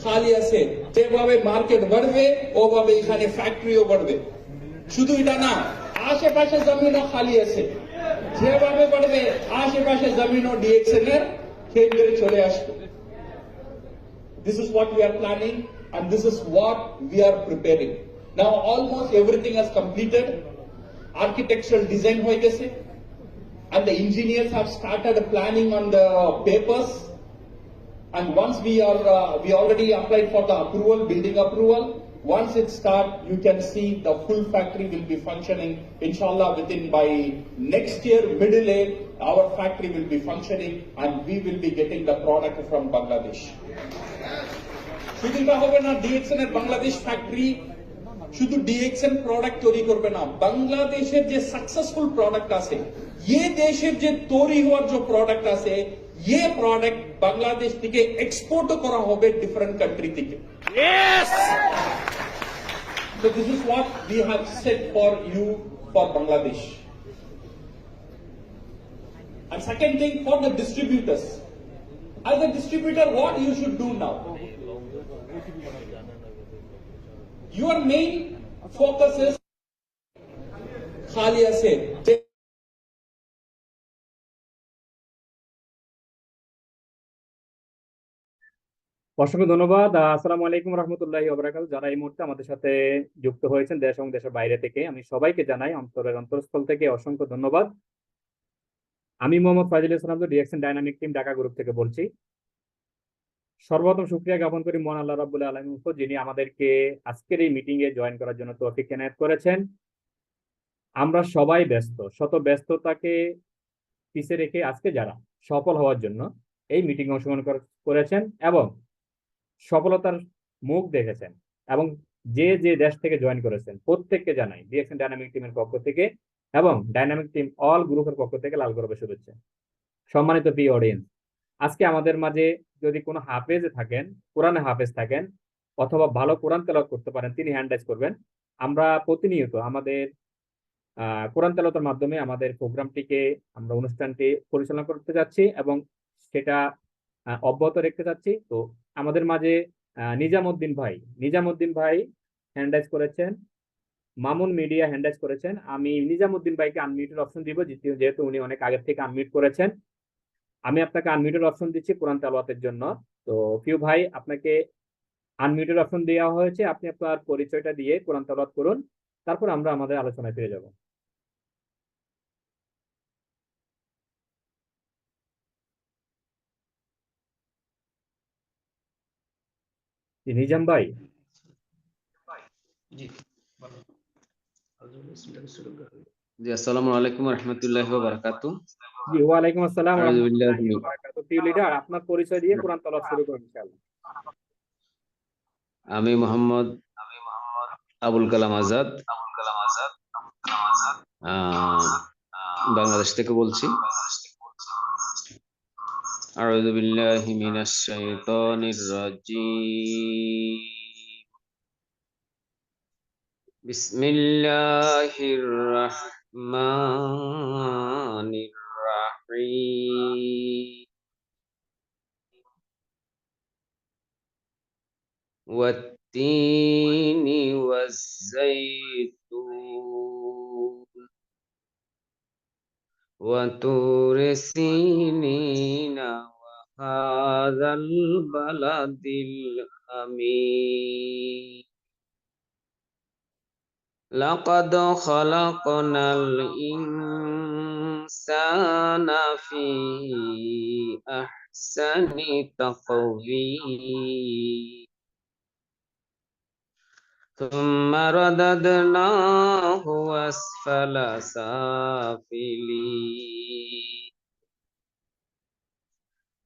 খালি আছে। যেভাবে মার্কেট বাড়বে ওভাবে এখানে ফ্যাক্টরিও বাড়বে। শুধু এটা না, আশেপাশে জমিনও খালি আছে। যেভাবে বাড়বে আশেপাশে জমিনও ডিএক্সএন এর কেন্দ্রে চলে আসবে। This is what we are planning and this is what we are preparing. Now almost everything has completed. Architectural design হয়ে গেছে and the engineers have started planning on the papers. And once we already applied for the approval, building approval. Once it starts, you can see the full factory will be functioning. Inshallah, by next year, middle age, our factory will be functioning and we will be getting the product from Bangladesh. শুধু এটা হবে না, DXN এর Bangladesh factory শুধু DXN product তৈরি করবে না, বাংলাদেশের যে সাকসেসফুল প্রোডাক্ট আছে, ये দেশের যে তৈরি হওয়ার যে প্রোডাক্ট আছে, ये প্রোডাক্ট বাংলাদেশ থেকে এক্সপোর্ট করা হবে ডিফারেন্ট কান্ট্রি থেকে। Yes! So this is what we have set for you for Bangladesh. And second thing, for the distributors. As a distributor, what you should do now? Your main focus is খালি আছে। অসংখ্য ধন্যবাদ। আসসালামু আলাইকুম রহমতুল্লাহি ওয়া বারাকাতুহু। যারা এই মুহূর্তে আমাদের সাথে যুক্ত হয়েছেন দেশ এবং দেশের বাইরে থেকে, আমি সবাইকে জানাই অন্তরের অন্তরস্থল থেকে অসংখ্য ধন্যবাদ। আমি Mohammad Faizul Islam, DXN dynamic team Dhaka group থেকে বলছি। সর্বপ্রথম শুকরিয়া জ্ঞাপন করি মহান আল্লাহ রাব্বুল আলামিনের উপর, যিনি আমাদেরকে আজকের এই মিটিং এ জয়েন করার জন্য তৌফিক এনায়েত করেছেন। আমরা সবাই ব্যস্ত, শত ব্যস্ততাকে পিছে রেখে আজকে যারা সফল হওয়ার জন্য এই মিটিং অংশগ্রহণ করেছেন এবং সফলতার মুখ দেখেছেন এবং যে যে দেশ থেকে জয়েন করেছেন প্রত্যেককে জানাই ডিএক্সএন ডাইনামিক টিমের পক্ষ থেকে এবং ডাইনামিক টিম অল গ্রুপের পক্ষ থেকে লাল গৌরবের শুভেচ্ছা। সম্মানিত প্রিয় অডিয়েন্স, আজকে আমাদের মাঝে যদি কোনো হাফেজে থাকেন, কোরআনে হাফেজ থাকেন অথবা ভালো কোরআন তেলাওয়াত করতে পারেন, তিনি হ্যান্ড রাইজ করবেন। আমরা প্রতিনিয়ত আমাদের কোরআন তেলাওয়াতের মাধ্যমে আমাদের প্রোগ্রামটিকে, আমরা অনুষ্ঠানটি পরিচালনা করতে যাচ্ছি এবং সেটা অব্যাহত রাখতে চাচ্ছি। তো আমাদের মাঝে নিজামুদ্দিন ভাই হ্যান্ড রাইজ করেছেন, মামুন মিডিয়া হ্যান্ড রাইজ করেছেন। আমি নিজামুদ্দিন ভাইকে আনমিউটের অপশন দিব, যেহেতু উনি অনেক আগের থেকে আনমিউট করেছেন। আমি আপনাকে আনমিউটের অপশন দিচ্ছি কোরআন তেলাওয়াতের জন্য। তো প্রিয় ভাই, আপনাকে আনমিউটের অপশন দেওয়া হয়েছে, আপনি আপনার পরিচয়টা দিয়ে কোরআন তেলাওয়াত করুন, তারপর আমরা আমাদের আলোচনায় ফিরে যাব। নিজাম ভাই। জি, আসসালামু আলাইকুম ওয়া রাহমাতুল্লাহি ওয়া বারাকাতুহু। জি, ওয়া আলাইকুম আসসালাম ওয়া আউযু রাহমাতুল্লাহি বিল্লাহি ওয়া বারাকাতুহু। প্রিয় লিডার, আপনার পরিচয় দিয়ে কোরআন তেলাওয়াত শুরু করুন ইনশাআল্লাহ। আমি মোহাম্মদ আবুল কালাম আজাদ, বাংলাদেশ থেকে বলছি। আউযু বিল্লাহি মিনাশ শাইতানির রাজীম। বিসমিল্লাহির রাহমানির রাহিম। والتين والزيتون وطور سينين وهذا البلد الأمين لقد خلقنا الإنسان في أحسن تقويم ثم رددناه أسفل سافلين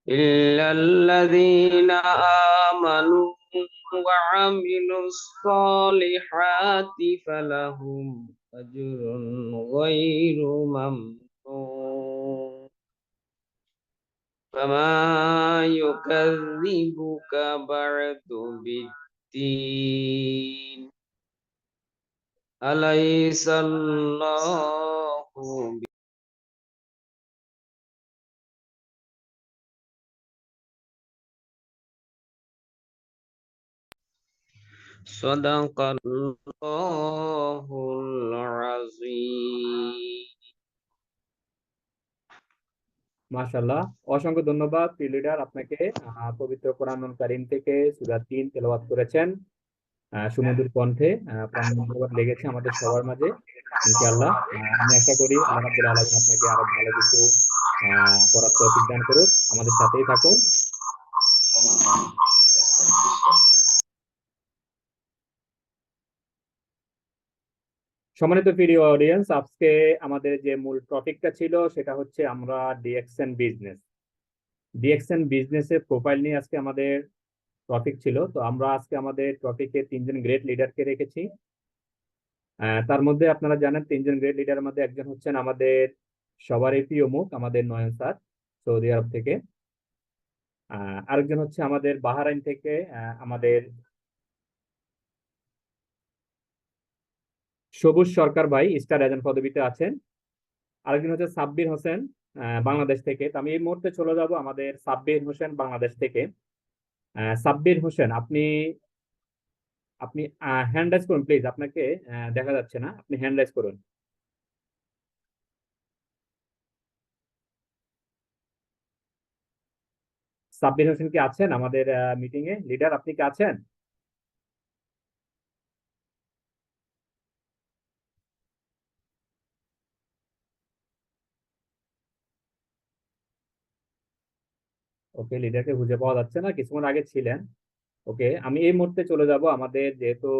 إلا الذين آمنوا وعملوا الصالحات فلهم أجر غير ممنون فما يكذبك بعد بالدين أليس الله সাদাকাল্লাহুল আযীম। মাশাআল্লাহ, অসংখ্য ধন্যবাদ প্রিয় লিডার আপনাকে। পবিত্র কোরআনুল কারীম থেকে সূরা ৩ তেলাওয়াত করেছেন সুমধুর কণ্ঠে। প্রাণ ধন্যবাদ লেগেছে আমাদের সবার মাঝে। ইনশাআল্লাহ আমি আশা করি আল্লাহ রাব্বুল আলামিন আপনাকে আরো ভালো কিছু করার তৌফিক দান করুক। আমাদের সাথেই থাকুন। সম্মানিত প্রিয় অডিয়েন্স, আজকে আমাদের যে মূল টপিকটা ছিল সেটা হচ্ছে আমরা ডিএক্সএন বিজনেসের প্রোফাইল নিয়ে আজকে আমাদের টপিক ছিল। তো আমরা আজকে আমাদের টপিকে 3জন গ্রেট লিডারকে রেখেছি। তার মধ্যে আপনারা জানেন 3জন গ্রেট লিডারের মধ্যে একজন হচ্ছেন আমাদের সবারই প্রিয় মুখ, আমাদের নয়ন স্যার সৌদি আরব থেকে। আরেকজন হচ্ছে আমাদের বাহরাইন থেকে আমাদের সবুজ সরকার ভাই, স্টার এজেন্ট পদবিতে আছেন। আরেকজন হচ্ছে সাব্বির হোসেন বাংলাদেশ থেকে। তো আমি এই মুহূর্তে চলে যাব আমাদের সাব্বির হোসেন বাংলাদেশ থেকে। সাব্বির হোসেন, আপনি আপনি হ্যান্ড রাইজ করুন প্লিজ। আপনাকে দেখা যাচ্ছে না, আপনি হ্যান্ড রাইজ করুন। সাব্বির হোসেন কি আছেন আমাদের মিটিং এ? লিডার আপনি কি আছেন? ওকে, লিডারকে খুঁজে পাওয়া যাচ্ছে না, কিছুক্ষণ আগে ছিলেন। ওকে, আমি এই মুহূর্তে চলে যাব আমাদের যেহেতু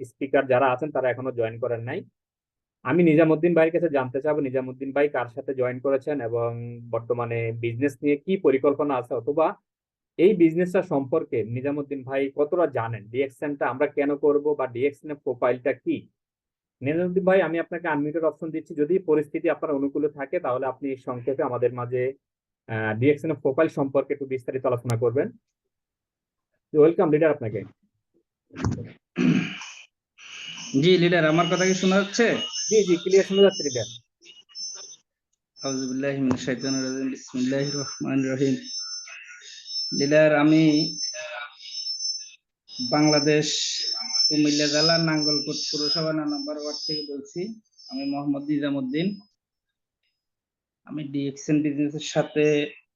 স্পিকার যারা আছেন তারা এখনো জয়েন করেন নাই। আমি নিজামুদ্দিন ভাইয়ের কাছে জানতে চাবো নিজামুদ্দিন ভাই কার সাথে জয়েন করেছেন এবং বর্তমানে বিজনেস নিয়ে কি পরিকল্পনা আছে, অথবা এই বিজনেসটা সম্পর্কে নিজামুদ্দিন ভাই কতটা জানেন, ডিএক্সএনটা আমরা কেন করব বা ডিএক্সএন এর প্রোফাইলটা কি। নিজামুদ্দিন ভাই, আমি আপনাকে আনমিউটের অপশন দিচ্ছি, যদি পরিস্থিতি আপনার অনুকূলে থাকে তাহলে আপনি সংক্ষেপে আমাদের মাঝে ডিএক্সএন এর প্রোফাইল সম্পর্কে একটু বিস্তারিত আলোচনা করবেন। ওয়েলকাম লিডার আপনাকে। জি লিডার, আমার কথা কি শোনা যাচ্ছে? জি জি, ক্লিয়ার শোনা যাচ্ছে লিডার। আউযু বিল্লাহি মিনাশ শাইতানির রাজিম, বিসমিল্লাহির রহমানির রহিম। লিডার, আমি বাংলাদেশ কুমিল্লা জেলা নাঙ্গলকোট পৌরসভা 9 নম্বর ওয়ার্ড থেকে বলছি। আমি মোহাম্মদ নিজামুদ্দিন। আমি ডিএক্সএন বিজনেসের সাথে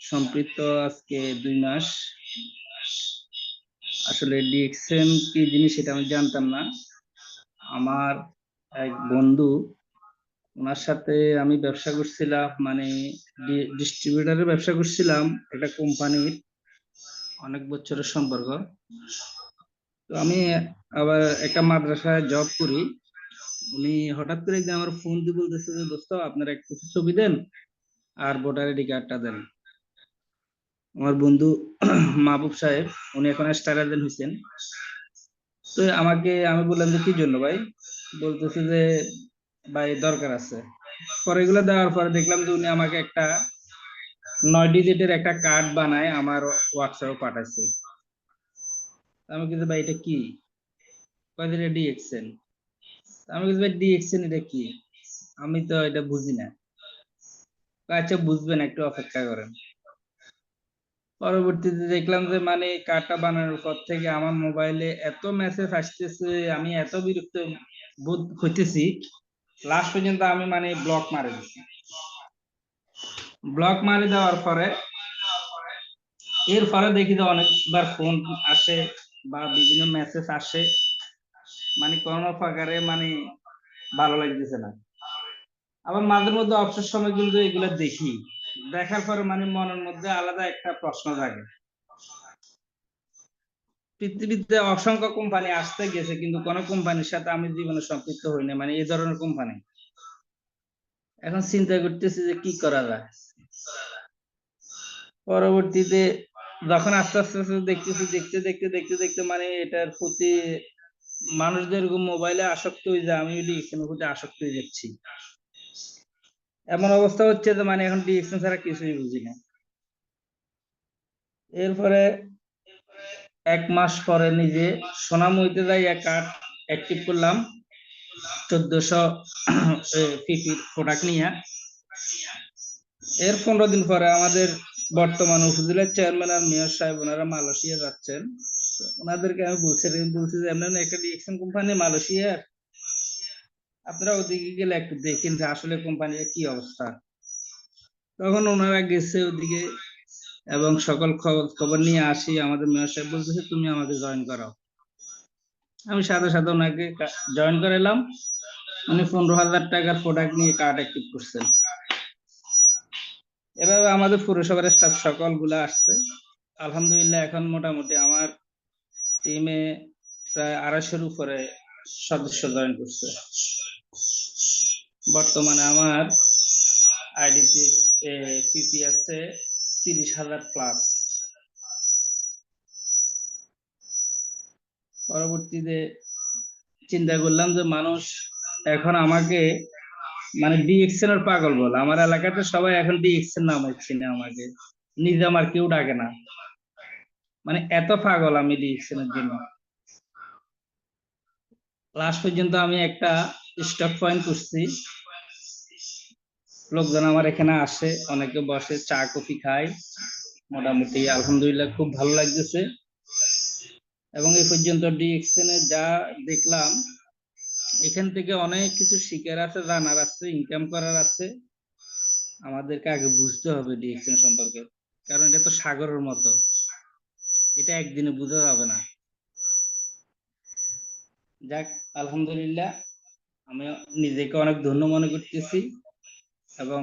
সম্পৃক্ত আজকে 2 মাস। আসলে ডিএক্সএন কি জিনিস সেটা আমি জানতাম না। আমার এক বন্ধু, ওনার সাথে আমি ব্যবসা করছিলাম, মানে ডিস্ট্রিবিউটারের ব্যবসা করছিলাম একটা কোম্পানির, অনেক বছরের সম্পর্ক। তো আমি আবার একটা মাদ্রাসায় জব করি। উনি হঠাৎ করে একদিন আমার ফোন দিয়ে বলতেছে যে দোস্ত আপনার একটু ছবি দেন আর ভোটার আইডি কার্ডটা দেন। আমার বন্ধু মাহবুব সাহেব, উনি এখন স্টার এজেন্ট হয়েছেন। তো আমি বললাম যে কি জন্য ভাই? বলতেছে যে ভাই দরকার আছে। পরে এগুলো দেওয়ার পরে দেখলাম যে উনি আমাকে একটা 9 ডিজিটের একটা কার্ড বানায় আমার হোয়াটসঅ্যাপে পাঠাইছে। আমি কিন্তু ভাই এটা কি? কয়দিন ডিএক্সএন। আমি কিন্তু ভাই ডিএক্সএন এটা কি? আমি তো এটা বুঝি না। আচ্ছা বুঝবেন, একটু অপেক্ষা করেন। পরবর্তীতে দেখলাম যে মানে কার্ডটা বানানোর পর থেকে আমার মোবাইলে এত মেসেজ আসতেছে, আমি এত বিরক্ত বোধ হইতেছি, লাস্ট পর্যন্ত আমি মানে ব্লক মারে দিচ্ছি। ব্লক মারি দেওয়ার পরে এর ফলে দেখি যে অনেকবার ফোন আসে বা বিভিন্ন মেসেজ আসে, মানে কোনো প্রকারে মানে ভালো লাগতেছে না। আবার মাঝে মধ্যে অবসর সময় কিন্তু এগুলো দেখি, দেখার পরে মানে মনের মধ্যে আলাদা একটা প্রশ্ন জাগে। পৃথিবীতে অসংখ্য কোম্পানি আসতে গেছে, কিন্তু কোন কোম্পানির সাথে আমি জীবনে সম্পৃক্ত হই না, মানে এই ধরনের কোম্পানি। এখন চিন্তা করতেছি যে কি করা যায়। পরবর্তীতে যখন আস্তে আস্তে আস্তে দেখতেছি, দেখতে দেখতে দেখতে দেখতে মানে এটার প্রতি মানুষ যেরকম মোবাইলে আসক্ত হয়ে যায়, আমি ডিএক্সএনের প্রতি আসক্ত হয়ে যাচ্ছি। এমন অবস্থা হচ্ছে যে মানে এখন ডিএক্সএন ছাড়া কিছুই বুঝি না। এরপরে 1 মাস পরে নিজে সোনামুহিতে যাই এক কার্ড অ্যাক্টিভ করলাম 1400 পিপি প্রোডাক্ট নিয়ে। এর 15 দিন পরে আমাদের বর্তমান উপজেলার চেয়ারম্যান আর মেয়র সাহেব ওনারা মালয়েশিয়া যাচ্ছেন। তো ওনাদেরকে আমি বলছি যে এমন একটা ডিএক্সএন কোম্পানি মালয়েশিয়ার, আপনারা ওদিকে গেলে একটু দেখেন যে আসলে কোম্পানির কি অবস্থা। তখন ওনারা গেছে ওদিকে এবং সকল খবর খবর নিয়ে আসি, আমাদের মেয়র সাহেব বলতেছে তুমি আমাকে জয়েন করাও। আমি সাথে সাথে ওনাকে জয়েন করালাম। উনি 15,000 টাকার প্রোডাক্ট নিয়ে কার্ড অ্যাক্টিভ করছেন। এভাবে আমাদের পুরসভার স্টাফ সকলগুলা আসছে। আলহামদুলিল্লাহ এখন মোটামুটি আমার টিমে প্রায় 250-এর উপরে সদস্য জয়েন করছে। বর্তমানে আমার আইডিতে পিপি আছে 30,000 প্লাস। পরবর্তীতে চিন্তা করলাম যে মানুষ এখন আমাকে মানে ডিএক্সএন এর পাগল বলে। আমার এলাকাতে সবাই এখন ডিএক্সএন নাম হচ্ছে না, আমাকে নিজে আমার কেউ ডাকে না, মানে এত পাগল আমি ডিএক্সএন এর জন্য। লাস্ট পর্যন্ত আমি একটা স্টক পয়েন্ট করছি, লোকজন আমার এখানে আসে, অনেকে বসে চা কফি খায়, মোটামুটি আলহামদুলিল্লাহ খুব ভালো লাগতেছে। এবং এই পর্যন্ত ডিএক্সএন এ যা দেখলাম, এখান থেকে অনেক কিছু শিখার আছে, জানার আছে, ইনকাম করার আছে। আমাদেরকে আগে বুঝতে হবে ডিএক্সএন সম্পর্কে, কারণ এটা তো সাগরের মতো, এটা একদিনে বোঝা যাবে না। যাক, আলহামদুলিল্লাহ আমি নিজেকে অনেক ধন্য মনে করতেছি। এবং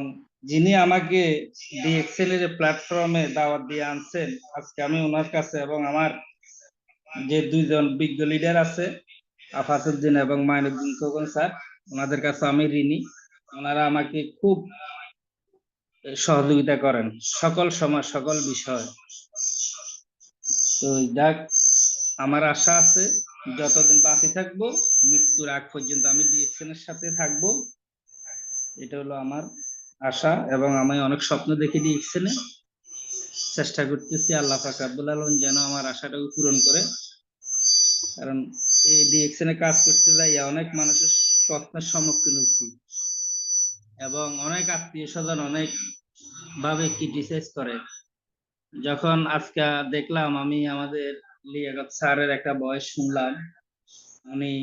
যিনি আমাকে ডিএক্সএল এর প্ল্যাটফর্মে দাওয়াত দিয়ে আনছেন, আজকে আমি ওনার কাছে এবং আমার যে দুইজন বিজ্ঞ লিডার আছে আফাতুদ্দিন এবং মাইনুদ্দিন খোকন স্যার, ওনাদের কাছে আমি ঋণী। ওনারা আমাকে খুব সহযোগিতা করেন সকল সময় সকল বিষয়। তো যাক, আমার আশা আছে যতদিন বাঁচি থাকবো, মৃত্যুর আগ পর্যন্ত আমি ডিএক্সএন এর সাথে থাকবো, এটা হলো আমার আশা। এবং আমি অনেক স্বপ্ন দেখি ডিএক্সএন এ, চেষ্টা করতেছি আল্লাহ পাক রব্বুল আলামিন যেন আমার আশাটাকে পূরণ করে। কারণ এই ডিএক্সএন এ কাজ করতে যাই অনেক মানুষের প্রশ্নের সম্মুখীন হয়েছি, এবং অনেক আত্মীয় স্বজন অনেক ভাবে ক্রিটিসাইজ করে। যখন আজকে দেখলাম, আমি আমাদের লিয়াকত স্যারের একটা ভয়েস শুনলাম, উনি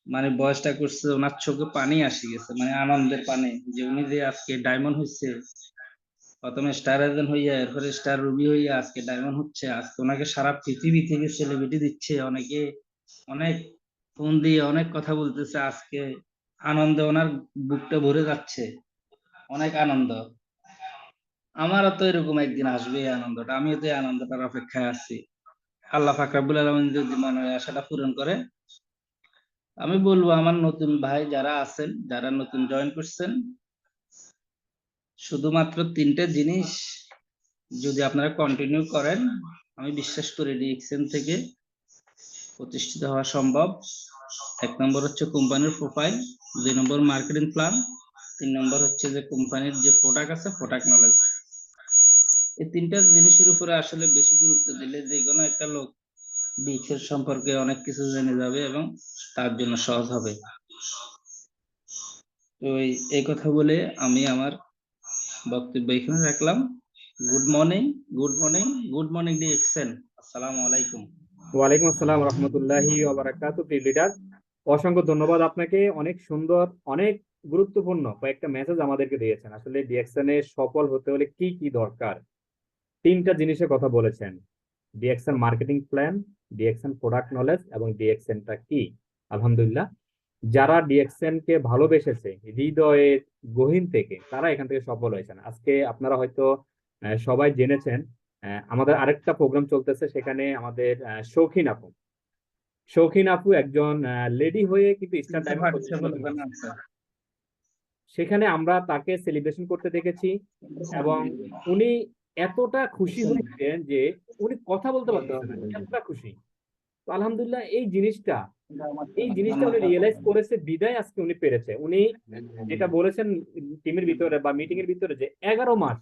মানে ভয়েসটা করছে, ওনার চোখে পানি আসি গেছে, মানে আনন্দের পানি, যে উনি যে আজকে ডায়মন্ড হচ্ছে, প্রথমে স্টার এজেন্ট হইয়া এরপরে স্টার রুবি হইয়া আজকে ডায়মন্ড হচ্ছে। আজকে ওনাকে সারা পৃথিবী থেকে সেলিব্রিটি দিচ্ছে, অনেকে অনেক ফোন দিয়ে অনেক কথা বলতেছে। আজকে আনন্দে ওনার বুকটা ভরে যাচ্ছে, অনেক আনন্দ। আমারও তো এরকম একদিন আসবে এই আনন্দটা, আমিও তো এই আনন্দটার অপেক্ষায় আছি। আল্লাহ পাক রব্বুল আলামিন যদি মনের আশাটা পূরণ করে, আমি বলবো আমার নতুন ভাই যারা আছেন, যারা নতুন জয়েন করছেন, শুধুমাত্র 3টে জিনিস যদি আপনারা কন্টিনিউ করেন, আমি বিশ্বাস করি ডিএক্সএন থেকে প্রতিষ্ঠিত হওয়া সম্ভব। 1 নম্বর হচ্ছে কোম্পানির প্রোফাইল, 2 নম্বর মার্কেটিং প্ল্যান, 3 নম্বর হচ্ছে যে কোম্পানির যে প্রোডাক্ট আছে প্রোডাক্ট নলেজ। এই 3টা জিনিসের উপরে আসলে বেশি গুরুত্ব দিলে যে কোনো একটা লোক ডিএক্সএন সম্পর্কে অনেক কিছু জেনে যাবে এবং তার জন্য সহজ হবে। তো এই কথা বলে আমি আমার বক্তব্য এখানে রাখলাম। Good morning, good morning, good morning DXN. আসসালামু আলাইকুম। ওয়ালাইকুম আসসালাম রহমতুল্লাহি ওয়া বারাকাতুহু। প্রিয় লিডার, অসংখ্য ধন্যবাদ আপনাকে। অনেক সুন্দর, অনেক গুরুত্বপূর্ণ কয়েকটা মেসেজ আমাদেরকে দিয়েছেন। আসলে ডিএক্সএন এ সফল হতে হলে কি কি দরকার, 3টা জিনিসের কথা বলেছেন: DXN marketing plan, DXN product knowledge এবং ডিএক্সএনটা কি। আলহামদুলিল্লাহ, যারা ডিএক্সএন কে ভালোবেসেছে হৃদয়ের গহীন থেকে, তারা এখান থেকে সফল হয়েছেন। আজকে আপনারা হয়তো সবাই জেনেছেন, আমাদের আরেকটা প্রোগ্রাম চলতেছে, সেখানে আমাদের শৌখিন আপু একজন লেডি হয়ে কিন্তু স্টার ডায়মন্ড, সেখানে আমরা তাকে সেলিব্রেশন করতে দেখেছি এবং উনি এতটা খুশি হয়েছেন যে উনি কথা বলতে পারতেছেন না, এতটা খুশি। তো আলহামদুলিল্লাহ, এই জিনিসটা উনি রিয়েলাইজ করেছে বিদায় আজকে উনি পেরেছে। উনি যেটা বলেছেন টিমের ভিতরে বা মিটিং এর ভিতরে, যে 11 মাস,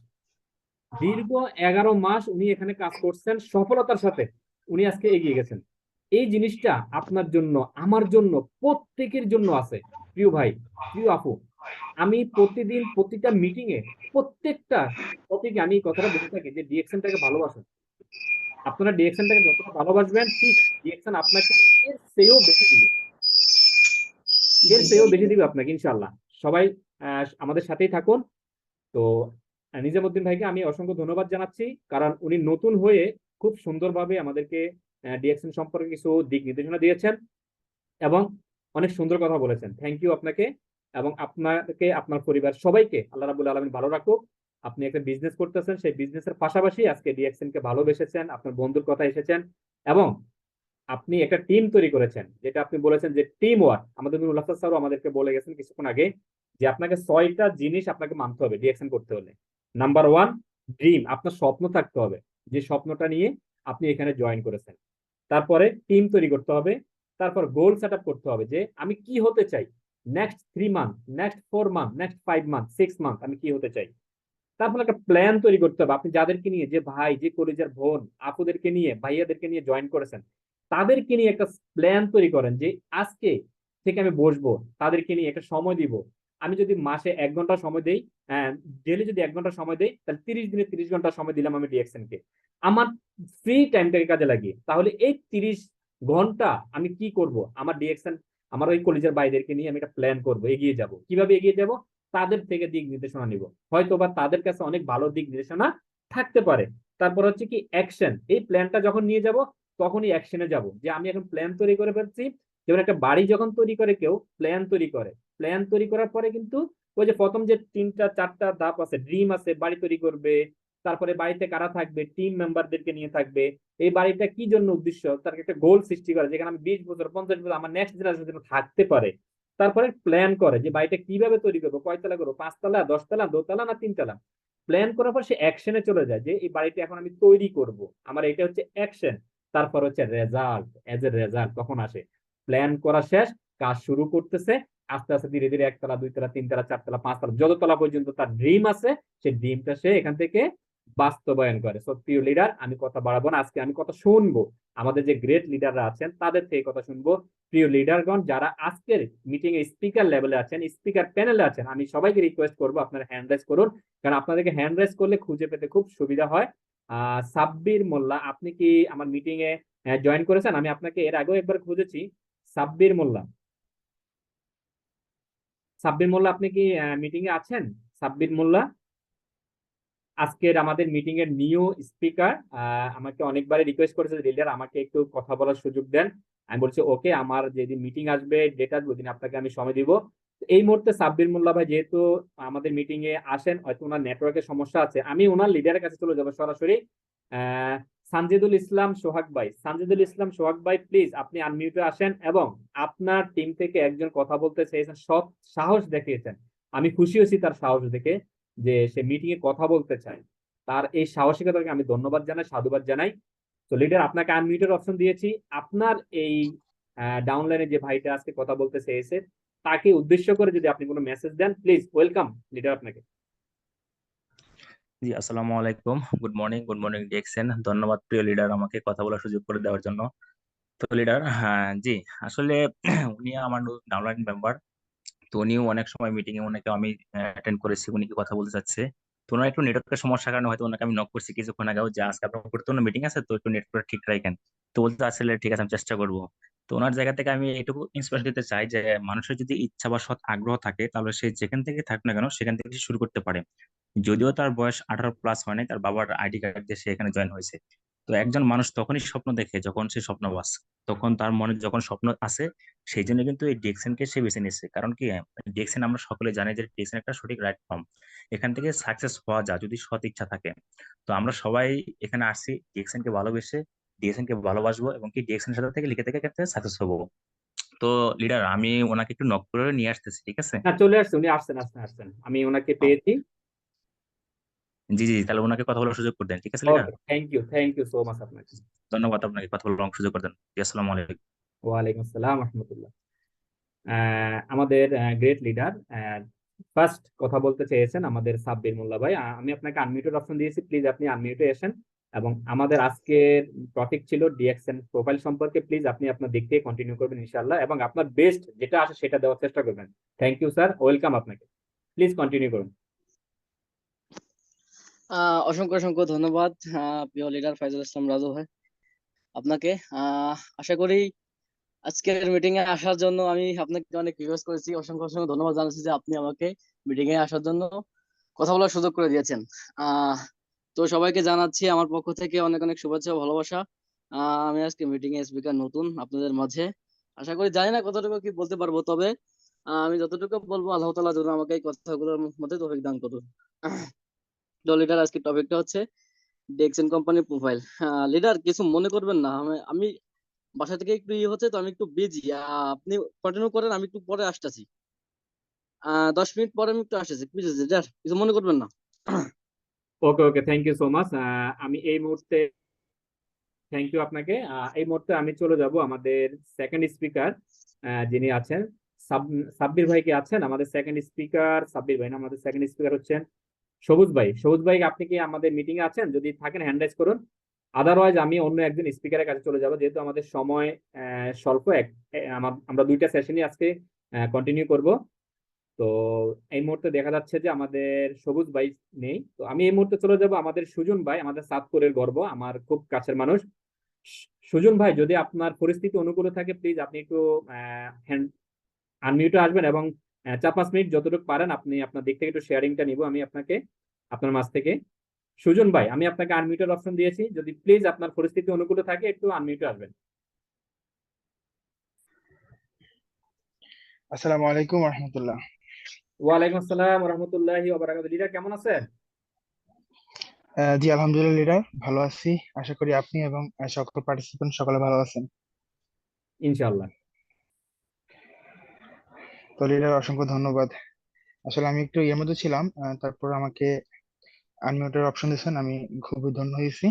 দীর্ঘ 11 মাস উনি এখানে কাজ করছেন সফলতার সাথে, উনি আজকে এগিয়ে গেছেন। এই জিনিসটা আপনার জন্য, আমার জন্য, প্রত্যেকের জন্য আছে। প্রিয় ভাই, প্রিয় আপু, আমি প্রতিদিন প্রতিটা মিটিং এ প্রত্যেকটা টপিকে আমি এই কথাটা বলে থাকি যে ডিএক্সএনটাকে ভালোবাসুন। আপনারা ডিএক্সএনটাকে যতটা ভালোবাসবেন, ঠিক ডিএক্সএন আপনাকে এর চেয়েও বেশি দিবে, এর চেয়েও বেশি দিবে আপনাকে ইনশাআল্লাহ। সবাই আমাদের সাথেই থাকুন। তো নিজামুদ্দিন ভাইকে আমি অসংখ্য ধন্যবাদ জানাচ্ছি, কারণ উনি নতুন হয়ে খুব সুন্দরভাবে আমাদেরকে ডিএক্সএন সম্পর্কে কিছু দিক নির্দেশনা দিয়েছেন এবং অনেক সুন্দর কথা বলেছেন। থ্যাংক ইউ আপনাকে, এবং আপনাকে আপনার পরিবার সবাইকে আল্লাহ রাব্বুল আলামিন ভালো রাখুক। আপনি একটা বিজনেস করতেছেন, সেই বিজনেসের পাশাপাশি আজকে ডিএক্সএন কে ভালোবেসেছেন, আপনার বন্ধুর কথা এসেছেন, এবং আপনি একটা টিম তৈরি করেছেন, যেটা আপনি বলেছেন যে টিম ওয়ার্ক। আমাদের নুরুল হাসান স্যারও আমাদেরকে বলে গেছেন কিছুক্ষণ আগে যে আপনাকে 6টা জিনিস আপনাকে মানতে হবে ডিএক্সএন করতে হলে। নাম্বার 1, ড্রিম, আপনার স্বপ্ন থাকতে হবে, যে স্বপ্নটা নিয়ে আপনি এখানে জয়েন করেছেন। তারপরে টিম তৈরি করতে হবে, তারপর গোল সেট আপ করতে হবে যে আমি কি হতে চাই next 3 month, next 4 month, next 5 month, 6 month আমি কি হতে চাই। তারপর একটা প্ল্যান তৈরি করতে হবে, আপনি যাদেরকে নিয়ে, যে ভাই, যে কলেজের বোন, আপুদেরকে নিয়ে, ভাইয়াদেরকে নিয়ে জয়েন করেছেন, তাদেরকে নিয়ে একটা প্ল্যান তৈরি করেন যে আজকে থেকে আমি বসবো, তাদেরকে নিয়ে একটা সময় দিব। আমি যদি মাসে 1 ঘন্টা সময় দেই, ডেলি যদি 1 ঘন্টা সময় দেই, তাহলে 30 দিনে 30 ঘন্টা সময় দিলাম আমি ডিএক্সএন কে আমার ফ্রি টাইমটাকে কাজে লাগিয়ে। তাহলে এই 30 ঘন্টা আমি কি করব, আমার ডিএক্সএন, আমার ওই কলেজের ভাইদেরকে নিয়ে আমি একটা প্ল্যান করব, এগিয়ে যাব। কিভাবে এগিয়ে যাব? তাদের থেকে দিক নির্দেশনা নিব, হয়তো বা তাদের কাছে অনেক ভালো দিক নির্দেশনা থাকতে পারে। তারপর হচ্ছে কি অ্যাকশন, এই প্ল্যানটা যখন নিয়ে যাব তখনই অ্যাকশনে যাব, যে আমি এখন প্ল্যান তৈরি করে ফেলছি। যেমন একটা বাড়ি যখন তৈরি করে কেউ প্ল্যান তৈরি করে, প্ল্যান তৈরি করার পরে কিন্তু ওই যে প্রথম যে 3টা 4টা ধাপ আছে, ড্রিম আছে, বাড়ি তৈরি করবে, তারপরে বাড়িতে কারা থাকবে, টিম মেম্বারদেরকে নিয়ে থাকবে, এই বাড়িটা কি জন্য উদ্দেশ্য, তার একটা গোল সৃষ্টি করে যেখানে আমি 20 বছর 50 বছর আমার নেক্সট জেনারেশন যেন থাকতে পারে। তারপরে প্ল্যান করে যে বাড়িটা কিভাবে তৈরি করবো, কয়তলা করবো, 5 তলা, 10 তলা, দোতলা না 3 তলা। প্ল্যান করার পর সে অ্যাকশনে চলে যায় যে এই বাড়িটা এখন আমি তৈরি করব, আমার এটা হচ্ছে অ্যাকশন। তারপর হচ্ছে রেজাল্ট, এজ এ রেজাল্ট তখন আসে। প্ল্যান করা শেষ, কাজ শুরু করতেছে, আস্তে আস্তে ধীরে ধীরে 1 তলা, 2 তলা, 3 তলা, 4 তলা, 5 তলা, যত তলা পর্যন্ত তার ড্রিম আছে, সেই ড্রিমটা সে এখান থেকে বাস্তবায়ন করে। সো প্রিয় লিডার, আমি কথা বাড়াবো না, আজকে আমি কথা শুনবো, আমাদের যে গ্রেট লিডাররা আছেন তাদের থেকে কথা শুনবো। প্রিয় লিডারগণ, যারা আজকের মিটিং এ স্পিকার লেভেলে আছেন, স্পিকার প্যানেলে আছেন, আমি সবাইকে রিকোয়েস্ট করবো আপনারা হ্যান্ড রাইজ করুন, কারণ আপনাদেরকে হ্যান্ড রাইজ করলে খুঁজে পেতে খুব সুবিধা হয়। সাব্বির মোল্লা, আপনি কি আমার মিটিং এ জয়েন করেছেন? আমি আপনাকে এর আগেও একবার খুঁজেছি। সাব্বির মোল্লা, সাব্বির মোল্লা, আপনি কি মিটিং এ আছেন? সাব্বির মোল্লা আজকের আমাদের মিটিং এর নিউ স্পিকার, আমাকে অনেকবারই রিকোয়েস্ট করেছে লিডার আমাকে একটু কথা বলার সুযোগ দেন। আমি বলছি ওকে, আমার যেদিন মিটিং আসবে, ডেট আসবে, ওদিন আপনাকে আমি সময় দিব। এই মুহূর্তে সাব্বির মোল্লা ভাই যেহেতু আমাদের মিটিং এ আসেন, হয়তো ওনার নেটওয়ার্কের সমস্যা আছে, আমি ওনার লিডারের কাছে চলে যাবো সরাসরি। সানজিদুল ইসলাম সোহাগ ভাই, সানজিদুল ইসলাম সোহাগ ভাই, প্লিজ আপনি আনমিউটে আসেন, এবং আপনার টিম থেকে একজন কথা বলতে চেয়েছেন, সৎ সাহস দেখিয়েছেন, আমি খুশি হয়েছি তার সাহস দেখে, যে সে মিটিং এ কথা বলতে চায়। তার এই সাহসিকতাকে আমি ধন্যবাদ জানাই, সাধুবাদ জানাই। তো লিডার, আপনাকে আনমিউটের অপশন দিয়েছি। আপনার এই ডাউনলাইনে যে ভাইটা আজকে কথা বলতে চেয়েছে, তাকে উদ্দেশ্য করে যদি আপনি কোনো মেসেজ দেন, প্লিজ। ওয়েলকাম লিডার আপনাকে। জি, আসসালামু আলাইকুম। Good morning DXN. ধন্যবাদ প্রিয় লিডার আমাকে কথা বলার সুযোগ করে দেওয়ার জন্য। তো লিডার, হ্যাঁ জি, আসলে উনি আমার ডাউনলাইন মেম্বার। তো উনিও অনেক সময় মিটিং এ ওনাকে আমি অ্যাটেন্ড করেছি, উনি কি কথা বলতে চাচ্ছে। তো ওনার একটু নেটওয়ার্কের সমস্যার কারণে হয়তো ওনাকে আমি নক করছি কিছুক্ষণ আগেও যে আজকে আপনার গুরুত্বপূর্ণ মিটিং আছে, তো একটু নেটওয়ার্ক ঠিক রাখেন। তো বলতে আসলে ঠিক আছে, আমি চেষ্টা করবো। তো ওনার জায়গা থেকে আমি এটুকু ইন্সপিরেশন দিতে চাই যে মানুষের যদি ইচ্ছা বা সৎ আগ্রহ থাকে, তাহলে সে যেখান থেকে থাকুক না কেন সেখান থেকে সে শুরু করতে পারে। যদিও তার বয়স 18+ হয় নাই, তার বাবার আইডি কার্ড দিয়ে সে এখানে জয়েন হয়েছে। তো একজন মানুষ তখনই স্বপ্ন দেখে যখন সে স্বপ্নবাস, তখন তার মনে যখন স্বপ্ন আছে, সেই জন্য কিন্তু এই ডিএক্সএন কে সে বেছে নিচ্ছে। কারণ কি, ডিএক্সএন আমরা সকলে জানি যে ডিএক্সএন একটা সঠিক প্ল্যাটফর্ম। এখান থেকে সাকসেস হওয়া যায় যদি সৎ ইচ্ছা থাকে। তো আমরা সবাই এখানে আসছি ডিএক্সএন কে ভালোবেসে, ডিএক্সএন কে ভালোবাসবো, এবং কি ডিএক্সএন এর সাথে থেকে লিখে থেকে সাকসেস হবো। তো লিডার, আমি ওনাকে একটু নক করে নিয়ে আসতেছি, ঠিক আছে? না, চলে আসছে, উনি আসছেন, আসছেন, আমি ওনাকে পেয়েছি। জি জি, তাহলে ওনাকে কথা বলার সুযোগ করে দেন, ঠিক আছে leader? Okay, thank you so much আপনাকে। ধন্যবাদ আপনাকে কথা বলার সুযোগ করে দেন। জি, আসসালামু আলাইকুম। ওয়ালাইকুম আসসালাম রহমতুল্লাহ। আমাদের গ্রেট লিডার ফার্স্ট কথা বলতে চেয়েছেন আমাদের সাব্বির মোল্লা ভাই। আমি আপনাকে আনমিউটের অপশন দিয়েছি, প্লিজ আপনি আনমিউটে আসেন। এবং আমাদের আজকের টপিক ছিল ডিএক্সএন প্রোফাইল সম্পর্কে, প্লিজ আপনি আপনার দিক থেকে কন্টিনিউ করবেন ইনশাআল্লাহ, এবং আপনার বেস্ট যেটা আসে সেটা দেওয়ার চেষ্টা করবেন। থ্যাংক ইউ স্যার, ওয়েলকাম আপনাকে, প্লিজ কন্টিনিউ করুন। অসংখ্য অসংখ্য ধন্যবাদ প্রিয় লিডার ফাইজুল ইসলাম রাজু ভাই আপনাকে। আশা করি আজকের মিটিং এ আসার জন্য আমি আপনাকে অনেক রিকোয়েস্ট করেছি, অসংখ্য অসংখ্য ধন্যবাদ জানাচ্ছি যে আপনি আমাকে মিটিং এ আসার জন্য কথা বলার সুযোগ করে দিয়েছেন। আহ তো সবাইকে জানাচ্ছি আমার পক্ষ থেকে অনেক অনেক শুভেচ্ছা ও ভালোবাসা। আমি আজকে মিটিং এ স্পিকার নতুন আপনাদের মাঝে, আশা করি জানি না কতটুকু কি বলতে পারবো, তবে আমি যতটুকু বলবো আল্লাহ তাআলা যেন আমাকে এই কথাগুলোর মধ্যে তৌফিক দান করুন। তো লিডার আজকে টপিকটা হচ্ছে ডিএক্সএন কোম্পানির প্রোফাইল। লিডার কিছু মনে করবেন না, আমি বাসা থেকে একটু ইয়ে হচ্ছে তো আমি একটু বিজি। আপনি কন্টিনিউ করেন, আমি একটু পরে আসতেছি। 10 মিনিট পরে আমি একটু আসতেছি প্লিজ লিডার, কিছু মনে করবেন না। ওকে ওকে, থ্যাংক ইউ সো মাচ। আমি এই মুহূর্তে থ্যাংক ইউ আপনাকে। এই মুহূর্তে আমি চলে যাব আমাদের সেকেন্ড স্পিকার যিনি আছেন, সাব্বির ভাই কি আছেন? আমাদের সেকেন্ড স্পিকার সাব্বির ভাই না, আমাদের সেকেন্ড স্পিকার হচ্ছেন সবুজ ভাই। সবুজ ভাই, আপনি কি আমাদের মিটিং এ আছেন? যদি থাকেন হ্যান্ড রাইজ করুন, আদারওয়াইজ আমি অন্য একজন স্পিকারের কাছে চলে যাব, যেহেতু আমাদের সময় স্বল্প। আমরা দুইটা সেশনই আজকে কন্টিনিউ করব। তো এই মুহূর্তে দেখা যাচ্ছে যে আমাদের সবুজ ভাই নেই, তো আমি এই মুহূর্তে চলে যাব আমাদের সুজন ভাই, আমাদের সাতপুরের গর্ব, আমার খুব কাছের মানুষ। সুজন ভাই, যদি আপনার পরিস্থিতি অনুকূলে থাকে প্লিজ আপনি একটু হ্যান্ড আনমিউটে আসবেন, এবং 4-5 মিনিট যতটুকু পারেন আপনি আপনার দিক থেকে একটু শেয়ারিংটা নিব আমি আপনাকে, আপনার মাঝ থেকে। সুজন ভাই, আমি আপনাকে আনমিউটের অপশন দিয়েছি, যদি প্লিজ আপনার পরিস্থিতি অনুকূলে থাকে একটু আনমিউটে আসবেন। আসসালামু আলাইকুম রহমতুল্লাহ। ওয়ালাইকুম আসসালাম রহমতুল্লাহি ওয়া বারাকাতুহু। লিডার কেমন আছেন? জি আলহামদুলিল্লাহ লিডার, ভালো আছি। আশা করি আপনি এবং সকল পার্টিসিপেন্ট সকলে ভালো আছেন। ইনশাআল্লাহ। তো লিডার অসংখ্য ধন্যবাদ। আসলে আমি একটু ইয়ের মধ্যে ছিলাম, তারপর আমাকে আনমিউটের অপশন দিয়েছেন, আমি খুবই ধন্য হয়েছি।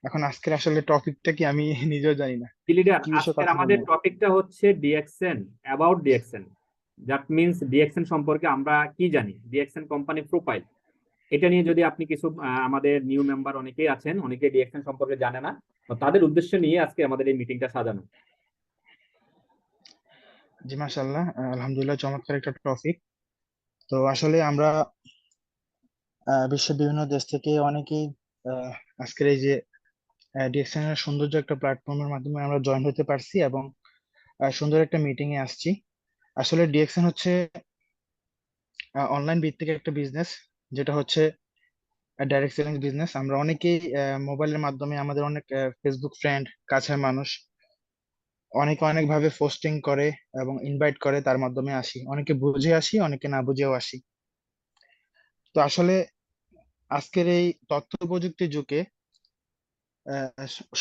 এখন আজকের আসলে টপিকটা কি আমি নিজেও জানি না, লিডার, কি বিষয়ে আজকের কথা আমাদের বলবো। টপিকটা হচ্ছে DXN, about DXN. That means DXN সম্পর্কে আমরা কি জানি, ডিএক্সএন কোম্পানি প্রোফাইল। এটা নিয়ে যদি আপনি কিছু, আমাদের নিউ মেম্বার অনেকেই আছেন, অনেকে ডিএক্সএন সম্পর্কে জানে না, তো তাদের উদ্দেশ্য নিয়ে আজকে আমাদের এই মিটিংটা সাজানো। জি মাশাআল্লাহ, আলহামদুলিল্লাহ, চমৎকার একটা টপিক। তো আসলে আমরা বিশ্বের বিভিন্ন দেশ থেকে অনেকেই আজকের এই যে ডিএক্সএন এর সৌন্দর্য একটা প্ল্যাটফর্মের মাধ্যমে আমরা জয়েন হতে পারছি এবং সুন্দর একটা মিটিং এ আসছি। আসলে ডিএক্সএন হচ্ছে অনলাইন ভিত্তিক একটা বিজনেস, যেটা হচ্ছে ডাইরেক্ট সেলিং বিজনেস। আমরা অনেকেই মোবাইলের মাধ্যমে আমাদের অনেক ফেসবুক ফ্রেন্ড, কাছের মানুষ অনেকে অনেক ভাবে পোস্টিং করে এবং ইনভাইট করে, তার মাধ্যমে আসি। অনেকে বুঝে আসি, অনেকে না বুঝেও আসি। তো আসলে আজকের এই তথ্য প্রযুক্তির যুগে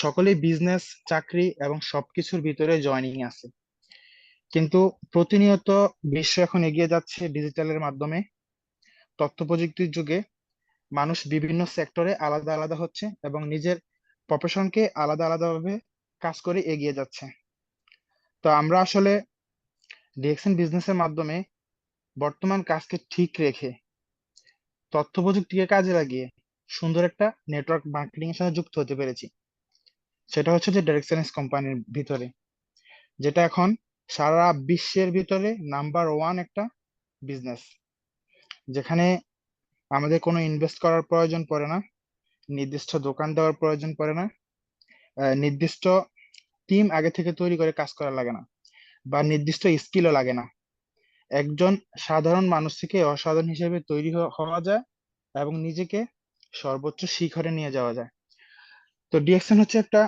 সকলেই বিজনেস, চাকরি এবং সবকিছুর ভিতরে জয়েনিং আছে, কিন্তু প্রতিনিয়ত বিশ্ব এখন এগিয়ে যাচ্ছে ডিজিটালের মাধ্যমে। তথ্য প্রযুক্তির যুগে মানুষ বিভিন্ন সেক্টরে আলাদা আলাদা হচ্ছে এবং নিজের প্রফেশনকে আলাদা আলাদাভাবে কাজ করে এগিয়ে যাচ্ছে। তো আমরা আসলে ডিএক্সএন বিজনেসের মাধ্যমে বর্তমান কাজকে ঠিক রেখে তথ্য প্রযুক্তিকে কাজে লাগিয়ে সুন্দর একটা নেটওয়ার্ক মার্কেটিং এর সাথে যুক্ত হতে পেরেছি। সেটা হচ্ছে যে ডিরেকশন কোম্পানির ভিতরে, যেটা এখন সারা বিশ্বের ভিতরে নাম্বার ওয়ান একটা বিজনেস, যেখানে আমাদের কোনো ইনভেস্ট করার প্রয়োজন পড়ে না, নির্দিষ্ট দোকান দেওয়ার প্রয়োজন পড়ে না, নির্দিষ্ট টিম আগে থেকে তৈরি করে কাজ করা লাগে না, বা নির্দিষ্ট স্কিলও লাগে না। একজন সাধারণ মানুষ থেকে অসাধারণ হিসেবে তৈরি হওয়া যায় এবং নিজেকে সর্বোচ্চ শিখরে নিয়ে যাওয়া যায়। তো ডিএক্সএন হচ্ছে একটা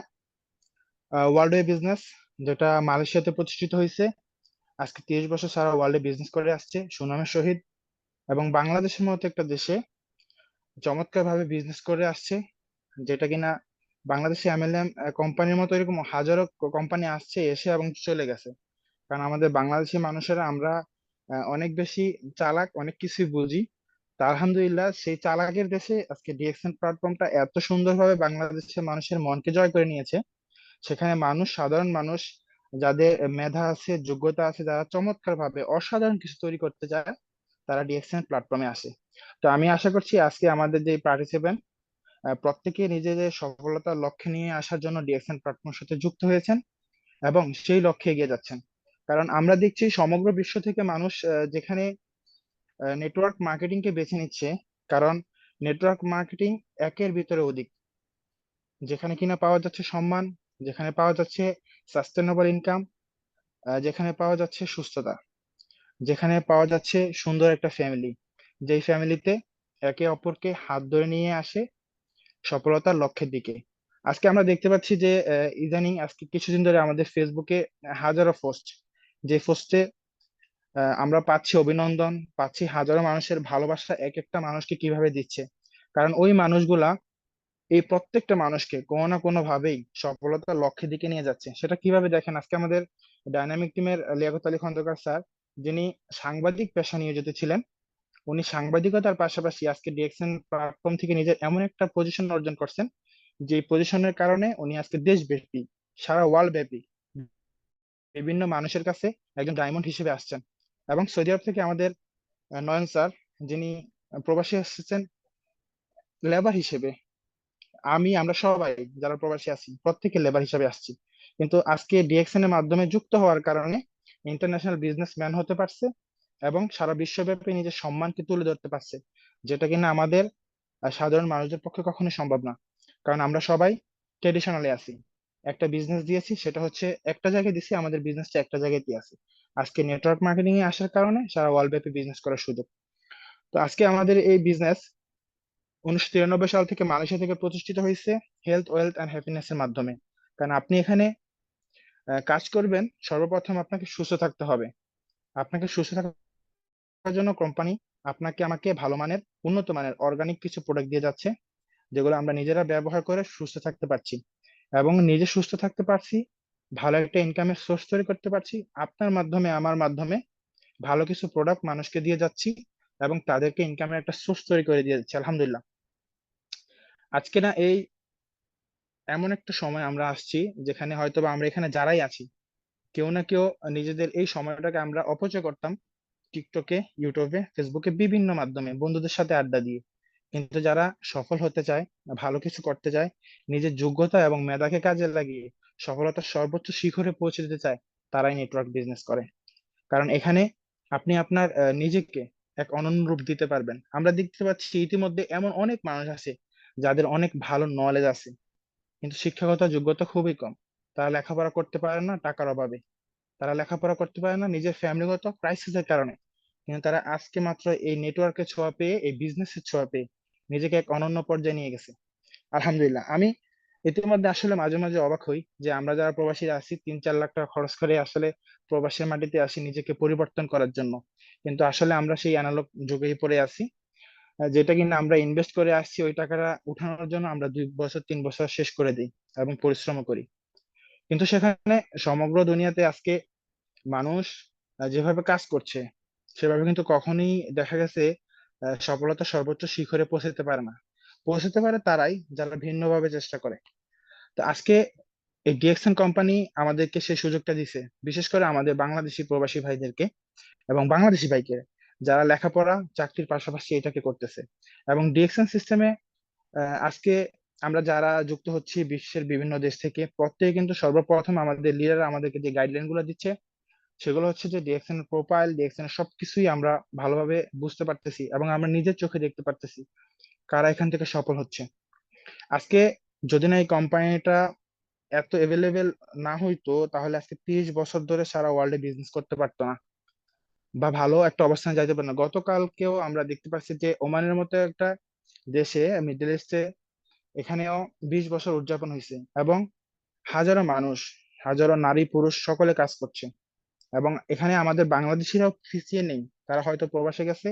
ওয়ার্ল্ড ওয়াইড বিজনেস, যেটা মালয়েশিয়াতে প্রতিষ্ঠিত হয়েছে। আজকে 30 বছর সারা ওয়ার্ল্ডে বিজনেস করে আসছে সুনামের সহিত, এবং বাংলাদেশের মতো একটা দেশে চমৎকার ভাবে বিজনেস করে আসছে, যেটা কিনা বাংলাদেশে এমএলএম কোম্পানির মতো এরকম হাজারো কোম্পানি আসছে, এসে এবং চলে গেছে। কারণ আমাদের বাংলাদেশি মানুষেরা আমরা অনেক বেশি চালাক, অনেক কিছুই বুঝি। তা আলহামদুলিল্লাহ, সেই চালাকের দেশে আজকে ডিএক্সএন প্ল্যাটফর্মটা এত সুন্দরভাবে বাংলাদেশের মানুষের মনকে জয় করে নিয়েছে। সেখানে মানুষ, সাধারণ মানুষ যাদের মেধা আছে, যোগ্যতা আছে, যারা চমৎকার ভাবে অসাধারণ কিছু তৈরি করতে চায়, তারা ডিএক্সএন প্ল্যাটফর্মে আসে। তো আমি আশা করছি আজকে আমাদের যে পার্টিসিপেন্ট প্রত্যেকে নিজেদের সফলতার লক্ষ্যে নিয়ে আসার জন্য ডিএক্সএন প্ল্যাটফর্মের সাথে যুক্ত হয়েছেন এবং সেই লক্ষ্যে এগিয়ে যাচ্ছেন। কারণ আমরা দেখছি সমগ্র বিশ্ব থেকে মানুষ যেখানে নেটওয়ার্ক মার্কেটিং কে বেছে নিচ্ছে, কারণ নেটওয়ার্ক মার্কেটিং একের ভিতরে অধিক, যেখানে কিনা পাওয়া যাচ্ছে সম্মান, যেখানে পাওয়া যাচ্ছে সাস্টেনেবল ইনকাম, যেখানে পাওয়া যাচ্ছে সুস্থতা, যেখানে পাওয়া যাচ্ছে সুন্দর একটা ফ্যামিলি, যেই ফ্যামিলিতে একে অপরকে হাত ধরে নিয়ে আসে সফলতার লক্ষ্যের দিকে। আজকে আমরা দেখতে পাচ্ছি যে ইদানিং আজকে কিছুদিন ধরে আমাদের ফেসবুকে হাজারো পোস্ট, যে পোস্টে আমরা পাচ্ছি অভিনন্দন, পাচ্ছি হাজারো মানুষের ভালোবাসা এক একটা মানুষকে কিভাবে দিচ্ছে। কারণ ওই মানুষগুলা এই প্রত্যেকটা মানুষকে কোনো না কোনো ভাবেই সফলতার লক্ষ্যের দিকে নিয়ে যাচ্ছে। সেটা কিভাবে দেখেন, আজকে আমাদের ডাইনামিক টিমের লিয়াকত আলী খন্দকার স্যার, যিনি সাংবাদিক পেশা নিয়োজিত ছিলেন, উনি সাংবাদিকতার পাশাপাশি আজকে ডিএক্সএন প্ল্যাটফর্ম থেকে নিজের এমন একটা পজিশন অর্জন করছেন, যে পজিশনের কারণে উনি আজকে দেশব্যাপী, সারা ওয়ার্ল্ড ব্যাপী বিভিন্ন মানুষের কাছে একজন ডায়মন্ড হিসেবে আসছেন। এবং সৌদি আরব থেকে আমাদের নয়ন স্যার, যিনি প্রবাসী এসেছেন লেবার হিসেবে, আমরা সবাই যারা প্রবাসী আছি প্রত্যেকে লেবার হিসেবে আসছি, কিন্তু আজকে ডিএক্সএন এর মাধ্যমে যুক্ত হওয়ার কারণে ইন্টারন্যাশনাল বিজনেসম্যান হতে পারছে এবং সারা বিশ্বব্যাপী নিজের সম্মানকে তুলে ধরতে পারছে, যেটা কিনা আমাদের সাধারণ মানুষদের পক্ষে কখনোই সম্ভব না। কারণ আমরা সবাই ট্রেডিশনালি আছি, একটা বিজনেস দিয়েছি, সেটা হচ্ছে একটা জায়গায় দিছি, আমাদের বিজনেসটা একটা জায়গায় দিয়ে আছে। আজকে নেটওয়ার্ক মার্কেটিং এ আসার কারণে সারা ওয়ার্ল্ড ব্যাপী বিজনেস করার সুযোগ। তো আজকে আমাদের এই বিজনেস 1993 সাল থেকে মালয়েশিয়া থেকে প্রতিষ্ঠিত হয়েছে হেলথ, ওয়েলথ অ্যান্ড হ্যাপিনেস এর মাধ্যমে। কারণ আপনি এখানে কাজ করবেন, সর্বপ্রথম আপনাকে সুস্থ থাকতে হবে। আপনাকে সুস্থ থাকার জন্য কোম্পানি আপনাকে আমাকে ভালো মানের, উন্নত মানের অর্গানিক কিছু প্রোডাক্ট দিয়ে যাচ্ছে, যেগুলো আমরা নিজেরা ব্যবহার করে সুস্থ থাকতে পারছি এবং নিজে সুস্থ থাকতে পারছি, ভালো একটা ইনকামের সোর্স তৈরি করতে পারছি। আপনার মাধ্যমে, আমার মাধ্যমে ভালো কিছু প্রোডাক্ট মানুষকে দিয়ে যাচ্ছি এবং তাদেরকে ইনকামের একটা সোর্স তৈরি করে দিয়ে যাচ্ছি, আলহামদুলিল্লাহ। আজকে না এই এমন একটা সময় আমরা আসছি, যেখানে হয়তোবা আমরা এখানে যারাই আছি, কেউ না কেউ নিজেদের এই সময়টাকে আমরা অপচয় করতাম টিকটকে, ইউটিউবে, ফেসবুকে, বিভিন্ন মাধ্যমে বন্ধুদের সাথে আড্ডা দিয়ে। কিন্তু যারা সফল হতে চায়, ভালো কিছু করতে চায়, নিজের যোগ্যতা এবং মেধাকে কাজে লাগিয়ে সফলতার সর্বোচ্চ শিখরে পৌঁছে দিতে চায়, তারাই নেটওয়ার্ক বিজনেস করে। কারণ এখানে আপনি আপনার নিজেকে এক অনন্য রূপ দিতে পারবেন। আমরা দেখতে পাচ্ছি ইতিমধ্যে এমন অনেক মানুষ আছে যাদের অনেক ভালো নলেজ আছে, কিন্তু শিক্ষাগত যোগ্যতা খুবই কম। তারা লেখাপড়া করতে পারে না টাকার অভাবে, তারা লেখাপড়া করতে পারে না নিজের ফ্যামিলিগত ক্রাইসিসের কারণে, কিন্তু তারা আজকে মাত্র এই নেটওয়ার্কের ছোঁয়া পেয়ে, এই বিজনেসের ছোঁয়া পেয়ে নিজেকে এক অনন্য পর্যায়ে নিয়ে গেছে, আলহামদুলিল্লাহ। আমি ইতিমধ্যে আসলে মাঝে মাঝে অবাক হই যে আমরা যারা প্রবাসীরা আছি 3-4 লাখ টাকা খরচ করে আসলে প্রবাসের মাটিতে আসি নিজেকে পরিবর্তন করার জন্য, কিন্তু আসলে আমরা সেই অ্যানালগ যুগেই পড়ে আছি। যেটা কিনা আমরা ইনভেস্ট করে আসছি, ওই টাকাটা উঠানোর জন্য আমরা 2 বছর 3 বছর শেষ করে দিই এবং পরিশ্রম করি। কিন্তু সেখানে সমগ্র দুনিয়াতে আজকে মানুষ যেভাবে কাজ করছে, সেভাবে কিন্তু কখনোই দেখা গেছে সফলতার সর্বোচ্চ শিখরে পৌঁছাতে পারে না। পৌঁছাতে পারে তারাই যারা ভিন্নভাবে চেষ্টা করে। তো আজকে এই ডিএক্সএন কোম্পানি আমাদেরকে সেই সুযোগটা দিছে, বিশেষ করে আমাদের বাংলাদেশি প্রবাসী ভাইদেরকে এবং বাংলাদেশি ভাইকে, যারা লেখাপড়া চাকরির পাশাপাশি এটাকে করতেছে। এবং ডিএক্সএন সিস্টেমে আজকে আমরা যারা যুক্ত হচ্ছি বিশ্বের বিভিন্ন দেশ থেকে, প্রত্যেকে কিন্তু সর্বপ্রথম আমাদের লিডার আমাদেরকে যে গাইডলাইন গুলো দিচ্ছে, সেগুলো হচ্ছে যে ডিএক্সএন এর প্রোফাইল, ডিএক্সএন এর সবকিছুই আমরা ভালোভাবে বুঝতে পারতেছি এবং আমরা নিজের চোখে দেখতে পারতেছি কারা এখান থেকে সফল হচ্ছে। আজকে যদি না এই কোম্পানিটা এত এভেলেবেল না হইতো, তাহলে আজকে 30 বছর ধরে সারা ওয়ার্ল্ডে বিজনেস করতে পারতো না বা ভালো একটা অবস্থানে যাইতে পারে না। গতকালকেও আমরা দেখতে পাচ্ছি যে ওমানের মতো একটা দেশে, মিডল ইস্টে, এখানেও 20 বছর উদযাপন হয়েছে এবং হাজারো মানুষ, হাজারো নারী পুরুষ সকলে কাজ করছে। এবং এখানে আমাদের বাংলাদেশিরাও পিছিয়ে নেই, তারা হয়তো প্রবাসে গেছে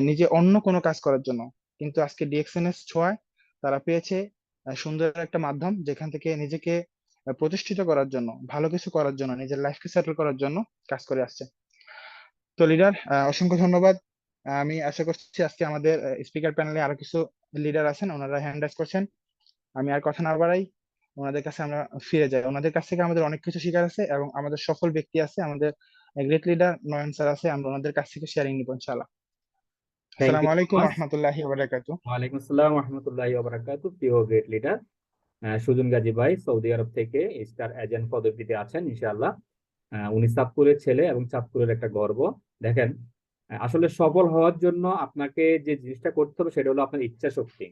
নিজে অন্য কোনো কাজ করার জন্য, কিন্তু আজকে ডিএক্সএন এর ছোঁয়ায় তারা পেয়েছে সুন্দর একটা মাধ্যম, যেখান থেকে নিজেকে প্রতিষ্ঠিত করার জন্য, ভালো কিছু করার জন্য, নিজের লাইফকে সেটেল করার জন্য কাজ করে আসছে। তো লিডার, অসংখ্য ধন্যবাদ। আমি আশা করছি আজকে আমাদের স্পিকার প্যানেলে আরো কিছু লিডার আছেন, ওনারা হ্যান্ড রাইজ করছেন। আমি আর কথা না বাড়াই, ওনাদের কাছে আমরা ফিরে যাই। ওনাদের কাছ থেকে আমাদের অনেক কিছু শেখার আছে এবং আমাদের সফল ব্যক্তি আছে, আমাদের গ্রেট লিডার নয়ন স্যার আছে, আমরা ওনাদের কাছ থেকে শেয়ারিং নিব ইনশাআল্লাহ। থ্যাংক আসসালামু ইউ সো আলাইকুম মাচ। রহমতুল্লাহি ওয়া বারাকাতুহু। ওয়ালাইকুম আসসালাম রহমতুল্লাহি ওবারাকাতু। প্রিয় গ্রেট লিডার সুজন গাজী ভাই সৌদি আরব থেকে স্টার এজেন্ট পদবিতে আছেন ইনশাআল্লাহ। উনি চাঁদপুরের ছেলে এবং চাঁদপুরের একটা গর্ব। দেখেন, আসলে সফল হওয়ার জন্য আপনাকে যে জিনিসটা করতে হবে সেটা হলো আপনার ইচ্ছা শক্তি।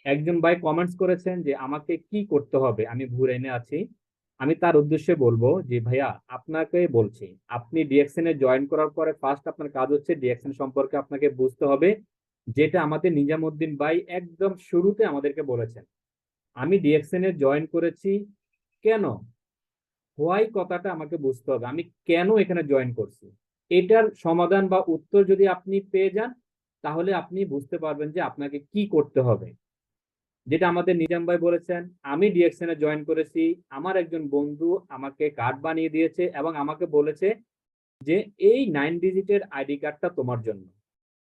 একজন ভাই কমেন্টস করেছেন যে আমাকে কি করতে হবে, আমি ভুরাইনে আছি। আমি তার উদ্দেশ্যে বলবো যে ভাইয়া আপনাকে বলছি, আপনি ডিএক্সএন এ জয়েন করার পরে ফার্স্ট আপনার কাজ হচ্ছে ডিএক্সএন সম্পর্কে আপনাকে বুঝতে হবে, যেটা আমাদের নিজামুদ্দিন ভাই একদম শুরুতে আমাদেরকে বলেছেন। আমি ডিএক্সএন এ জয়েন করেছি কেন, হোয়াই কথাটা আমাকে বুঝতে হবে, আমি কেন এখানে জয়েন করছি। এটার সমাধান বা উত্তর যদি আপনি পেয়ে যান, তাহলে আপনি বুঝতে পারবেন যে আপনাকে কি করতে হবে। যেটা আমাদের নিজাম ভাই বলেছেন, আমি ডিএক্সএন এ জয়েন করেছি, আমার একজন বন্ধু আমাকে কার্ড বানিয়ে দিয়েছে এবং আমাকে বলেছে যে এই 9 ডিজিটের আইডি কার্ডটা তোমার জন্য।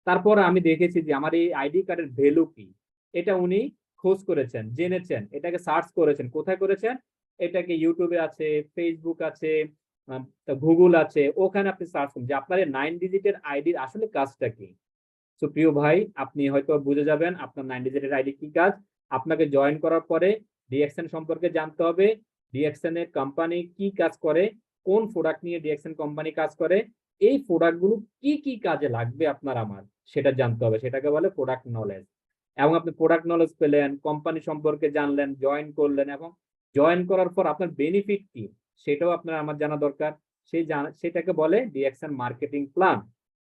তারপর আমি দেখেছি যে আমার এই আইডি কার্ডের ভ্যালু কি, এটা উনি খোঁজ করেছেন, জেনেছেন, এটাকে সার্চ করেছেন। কোথায় করেছেন? এটাকে ইউটিউবে আছে, ফেসবুক আছে, গুগল আছে, ওখানে আপনি সার্চ করুন যে আপনার এই 9 ডিজিটের আইডির আসলে কাজটা কি। তো প্রিয় ভাই, আপনি হয়তো বুঝে যাবেন আপনার 9 ডিজিটের আইডি কি কাজ। আপনাকে জয়েন করার পরে ডিএক্সএন সম্পর্কে জানতে হবে, ডিএক্সএন এর কোম্পানি কি কাজ করে, কোন প্রোডাক্ট নিয়ে ডিএক্সএন কোম্পানি কাজ করে, এই প্রোডাক্টগুলো কি কি কাজে লাগবে আপনার আমার, সেটা জানতে হবে। সেটাকে বলে প্রোডাক্ট নলেজ। এবং আপনি প্রোডাক্ট নলেজ পেলেন, কোম্পানি সম্পর্কে জানলেন, জয়েন করলেন, এবং জয়েন করার পর আপনার বেনিফিট কি সেটাও আপনার আমার জানা দরকার। সেটাকে বলে ডিএক্সএন মার্কেটিং প্ল্যান।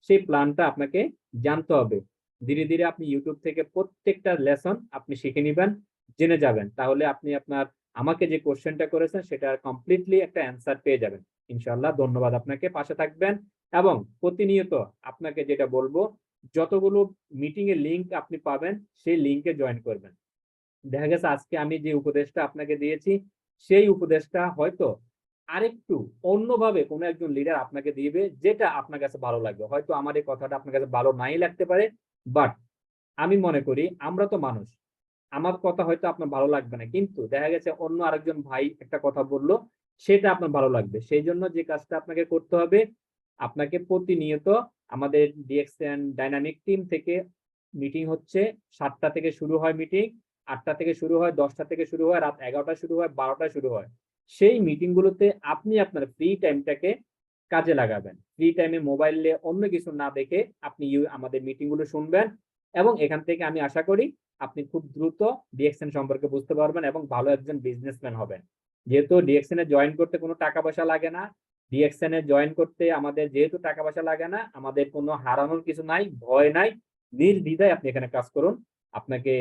সেই প্ল্যানটা আপনাকে জানতে হবে। ধীরে ধীরে আপনি ইউটিউব থেকে প্রত্যেকটা লেসন আপনি শিখে নিবেন, জেনে যাবেন, তাহলে আপনি আপনার আমাকে যে কোশ্চেনটা করেছেন সেটা কমপ্লিটলি একটা অ্যান্সার পেয়ে যাবেন ইনশাআল্লাহ। ধন্যবাদ আপনাকে, পাশে থাকবেন এবং প্রতিনিয়ত আপনাকে যেটা বলবো, যতগুলো মিটিং এর লিংক আপনি পাবেন সেই লিংকে জয়েন করবেন। দেখা গেছে আজকে আমি যে উপদেশটা আপনাকে দিয়েছি, সেই উপদেশটা হয়তো আরেকটু অন্যভাবে কোনো একজন লিডার আপনাকে দিবে, যেটা আপনার কাছে ভালো লাগবে। হয়তো আমার এই কথাটা আপনার কাছে ভালো নাই লাগতে পারে, বাট আমি মনে করি আমরা তো মানুষ, আমার কথা হয়তো আপনার ভালো লাগবে না, কিন্তু দেখা গেছে অন্য আরেকজন ভাই একটা কথা বললো, সেটা আপনার ভালো লাগবে। সেই জন্য যে কাজটা আপনাকে করতে হবে, আপনাকে প্রতিনিয়ত আমাদের ডিএক্সএন ডাইনামিক টিম থেকে মিটিং হচ্ছে। 7টা থেকে শুরু হয় মিটিং, 8টা থেকে শুরু হয়, 10টা থেকে শুরু হয়, রাত 11টায় শুরু হয়, 12টায় শুরু হয়। সেই মিটিং গুলোতে আপনি আপনার ফ্রি টাইমটাকে কাজে লাগাবেন। ফ্রি টাইমে মোবাইলে অন্য কিছু না দেখে আপনি আমাদের মিটিং গুলো শুনবেন, এবং এখান থেকে আমি আশা করি আপনি খুব দ্রুত ডিএক্সএন সম্পর্কে বুঝতে পারবেন এবং ভালো একজন বিজনেসম্যান হবেন। যেহেতু ডিএক্সএন এ জয়েন করতে কোনো টাকা পয়সা লাগে না, ডিএক্সএন এ জয়েন করতে আমাদের যেহেতু টাকা পয়সা লাগে না, আমাদের কোনো হারানোর কিছু নাই, ভয় নাই, নির্দ্বিধায় আপনি এখানে কাজ করুন। আপনাকে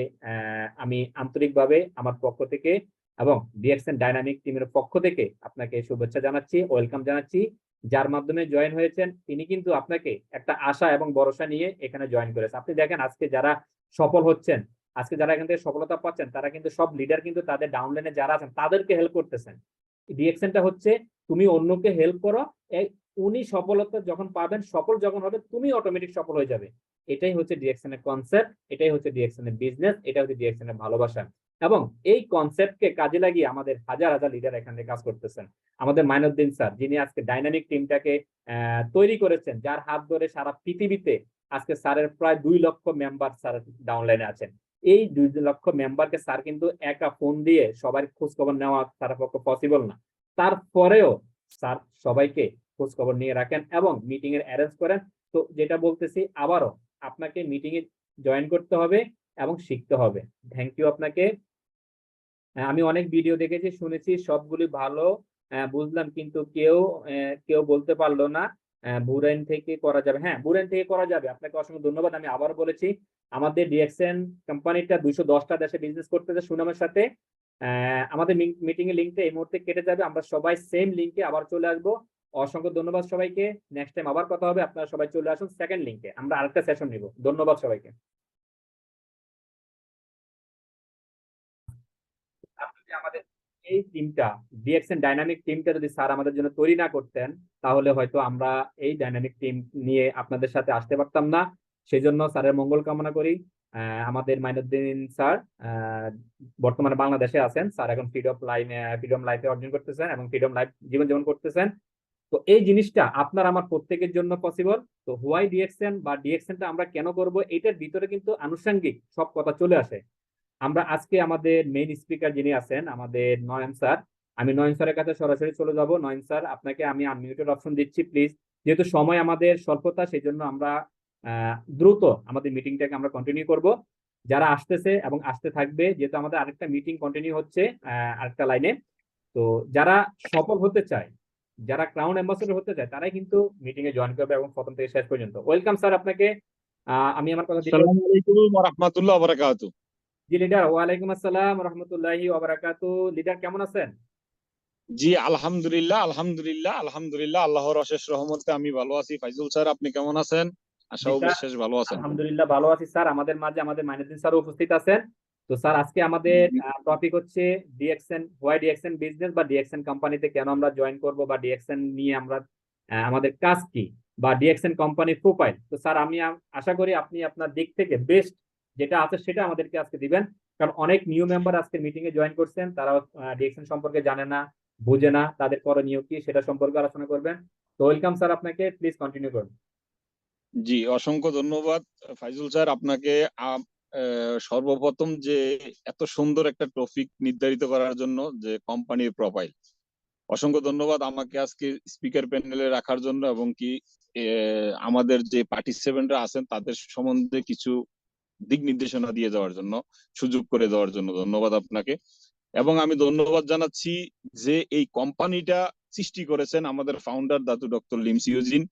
আমি আন্তরিকভাবে আমার পক্ষ থেকে এবং ডিএক্সএন ডাইনামিক টিমের পক্ষ থেকে আপনাকে শুভেচ্ছা জানাচ্ছি, ওয়েলকাম জানাচ্ছি। যার মাধ্যমে জয়েন হয়েছেন তিনি কিন্তু আপনাকে একটা আশা এবং ভরসা নিয়ে এখানে জয়েন করেছে। আপনি দেখেন আজকে যারা সফল হচ্ছেন, আজকে যারা এখান থেকে সফলতা পাচ্ছেন, তারা কিন্তু সব লিডার কিন্তু তাদের ডাউনলাইনে যারা আছেন তাদেরকে হেল্প করতেছেন। ডিএক্সএনটা হচ্ছে তুমি অন্যকে হেল্প করো, উনি সফলতা যখন পাবেন, সফল যখন হবে, তুমি অটোমেটিক সফল হয়ে যাবে। এটাই হচ্ছে ডিএক্সএন এর কনসেপ্ট, এটাই হচ্ছে ডিএক্সএন এর বিজনেস, এটা হচ্ছে ডিএক্সএন এর ভালোবাসা। এবং এই কনসেপ্টকে কাজে লাগিয়ে আমাদের হাজার হাজার লিডার এখানে কাজ করতেছেন। আমাদের মাইনুদ্দিন স্যার, যিনি আজকে ডাইনামিক টিমটাকে তৈরি করেছেন, যার হাত ধরে সারা পৃথিবীতে আজকে স্যারের প্রায় 2 লক্ষ মেম্বার স্যার ডাউনলাইনে আছেন। এই 2 লক্ষ মেম্বারকে স্যার কিন্তু একা ফোন দিয়ে সবার খোঁজ খবর নেওয়া তার পক্ষে পসিবল না। তারপরেও স্যার সবাইকে খোঁজ খবর নিয়ে রাখেন এবং মিটিং এর অ্যারেঞ্জ করেন। তো যেটা বলতেছি আবারও, আপনাকে মিটিং এ জয়েন করতে হবে এবং শিখতে হবে। থ্যাংক ইউ আপনাকে। আমি অনেক ভিডিও দেখেছি, শুনেছি, সবগুলি ভালো বুঝলাম, কিন্তু কেউ বলতে পারলো না বুরাইন থেকে করা যাবে। হ্যাঁ, বুরাইন থেকে করা যাবে। আপনাকে অসংখ্য ধন্যবাদ। আমি আবার বলেছি, আমাদের ডিএক্সএন কোম্পানিটা 210টা দেশে বিজনেস করতেছে সুনামের সাথে। আমাদের মিটিং এর লিঙ্কটা এই মুহূর্তে কেটে যাবে, আমরা সবাই সেম লিঙ্কে আবার চলে আসবো। অসংখ্য ধন্যবাদ সবাইকে। নেক্সট টাইম আবার কথা হবে, আপনারা সবাই চলে আসুন সেকেন্ড লিঙ্কে, আমরা আরেকটা সেশন নিব। ধন্যবাদ সবাইকে। আমাদের এই টিমটা, ডিএক্সএন ডাইনামিক টিমটা যদি স্যার আমাদের জন্য তৈরি না করতেন, তাহলে হয়তো আমরা এই ডাইনামিক টিম নিয়ে আপনাদের সাথে আসতে পারতাম না। সেই জন্য স্যারের মঙ্গল কামনা করি। আমাদের মাইনুদ্দিন স্যার বর্তমানে বাংলাদেশে আছেন। স্যার এখন ফ্রিডম লাইফে অর্জন করতেছেন এবং ফ্রিডম লাইফ জীবন করতেছেন। তো এই জিনিসটা আপনার আমার প্রত্যেকের জন্য পসিবল। তো হোয়াই ডিএক্সএন বা ডিএক্সএনটা আমরা কেন করব, এটার ভিতরে কিন্তু আনুষঙ্গিক সব কথা চলে আসে। আমরা আজকে আমাদের মেইন স্পিকার যিনি আছেন আমাদের নয়ন স্যার, আমি নয়ন স্যারের কাছে সরাসরি চলে যাব। নয়ন স্যার, আপনাকে আমি আনমিউটেড অপশন দিচ্ছি, প্লিজ। যেহেতু সময় আমাদের স্বল্পতা, সেই জন্য আমরা দ্রুত আমাদের মিটিংটাকে আমরা কন্টিনিউ করব। যারা আসতেছে এবং আসতে থাকবে, যেহেতু আমাদের আরেকটা মিটিং কন্টিনিউ হচ্ছে আরেকটা লাইনে, তো যারা সফল হতে চায়, যারা ক্রাউন অ্যাম্বাসেডর হতে চায়, তারাই কিন্তু মিটিং এ জয়েন করবে এবং প্রথম থেকে শেষ পর্যন্ত। ওয়েলকাম স্যার আপনাকে। আমি আমার কথা দিতে আসসালামু আলাইকুম ওয়া রাহমাতুল্লাহি ওয়া বারাকাতুহু। জি লিডার, ওয়ালাইকুম আসসালাম রহমতুল্লাহি ওয়াবারাকাতু। লিডার কেমন আছেন? জি আলহামদুলিল্লাহ, আলহামদুলিল্লাহ, আলহামদুলিল্লাহ, আল্লাহর অশেষ রহমতে আমি ভালো আছি। ফাইজুল স্যার, আপনি কেমন আছেন? আশা জি ও স্যার, বিশ্বাস ভালো আছেন। আলহামদুলিল্লাহ ভালো আছি স্যার। আমাদের মাঝে আমাদের মাইনুদ্দিন স্যারও উপস্থিত আছেন। তো স্যার, আজকে আমাদের টপিক হচ্ছে ডিএক্সএন, হোয়াই ডিএক্সএন বিজনেস বা ডিএক্সএন কোম্পানিতে কেন আমরা জয়েন করব, বা ডিএক্সএন নিয়ে আমরা আমাদের কাজ কি, বা ডিএক্সএন কোম্পানির প্রোফাইল। তো স্যার, আমি আশা করি আপনি আপনার দিক থেকে বেস্ট যেটা আছে সেটা আমাদেরকে আজকে দিবেন, কারণ অনেক নিউ মেম্বার আজকে মিটিং এ জয়েন করছেন, তারা ডিএক্সএন সম্পর্কে জানে না, বুঝে না, তাদের করণীয় কি সেটা সম্পর্কে আলোচনা করবেন। তো ওয়েলকাম স্যার আপনাকে, প্লিজ কন্টিনিউ করুন। জি অসংখ্য ধন্যবাদ ফাইজুল স্যার আপনাকে। সর্বপ্রথম যে এত সুন্দর একটা টপিক নির্ধারিত করার জন্য, যে কোম্পানির প্রোফাইল, অসংখ্য ধন্যবাদ আমাকে আজকে স্পিকার প্যানেলে রাখার জন্য, এবং কি আমাদের যে পার্টিসিপেন্টরা আছেন তাদের সম্বন্ধে কিছু দিক নির্দেশনা দিয়ে যাওয়ার জন্য, সুযোগ করে দেওয়ার জন্য ধন্যবাদ আপনাকে। এবং আমি ধন্যবাদ জানাচ্ছি যে এই কোম্পানিটা সৃষ্টি করেছেন আমাদের ফাউন্ডার দাদু ডক্টর লিমসি ইউজিন।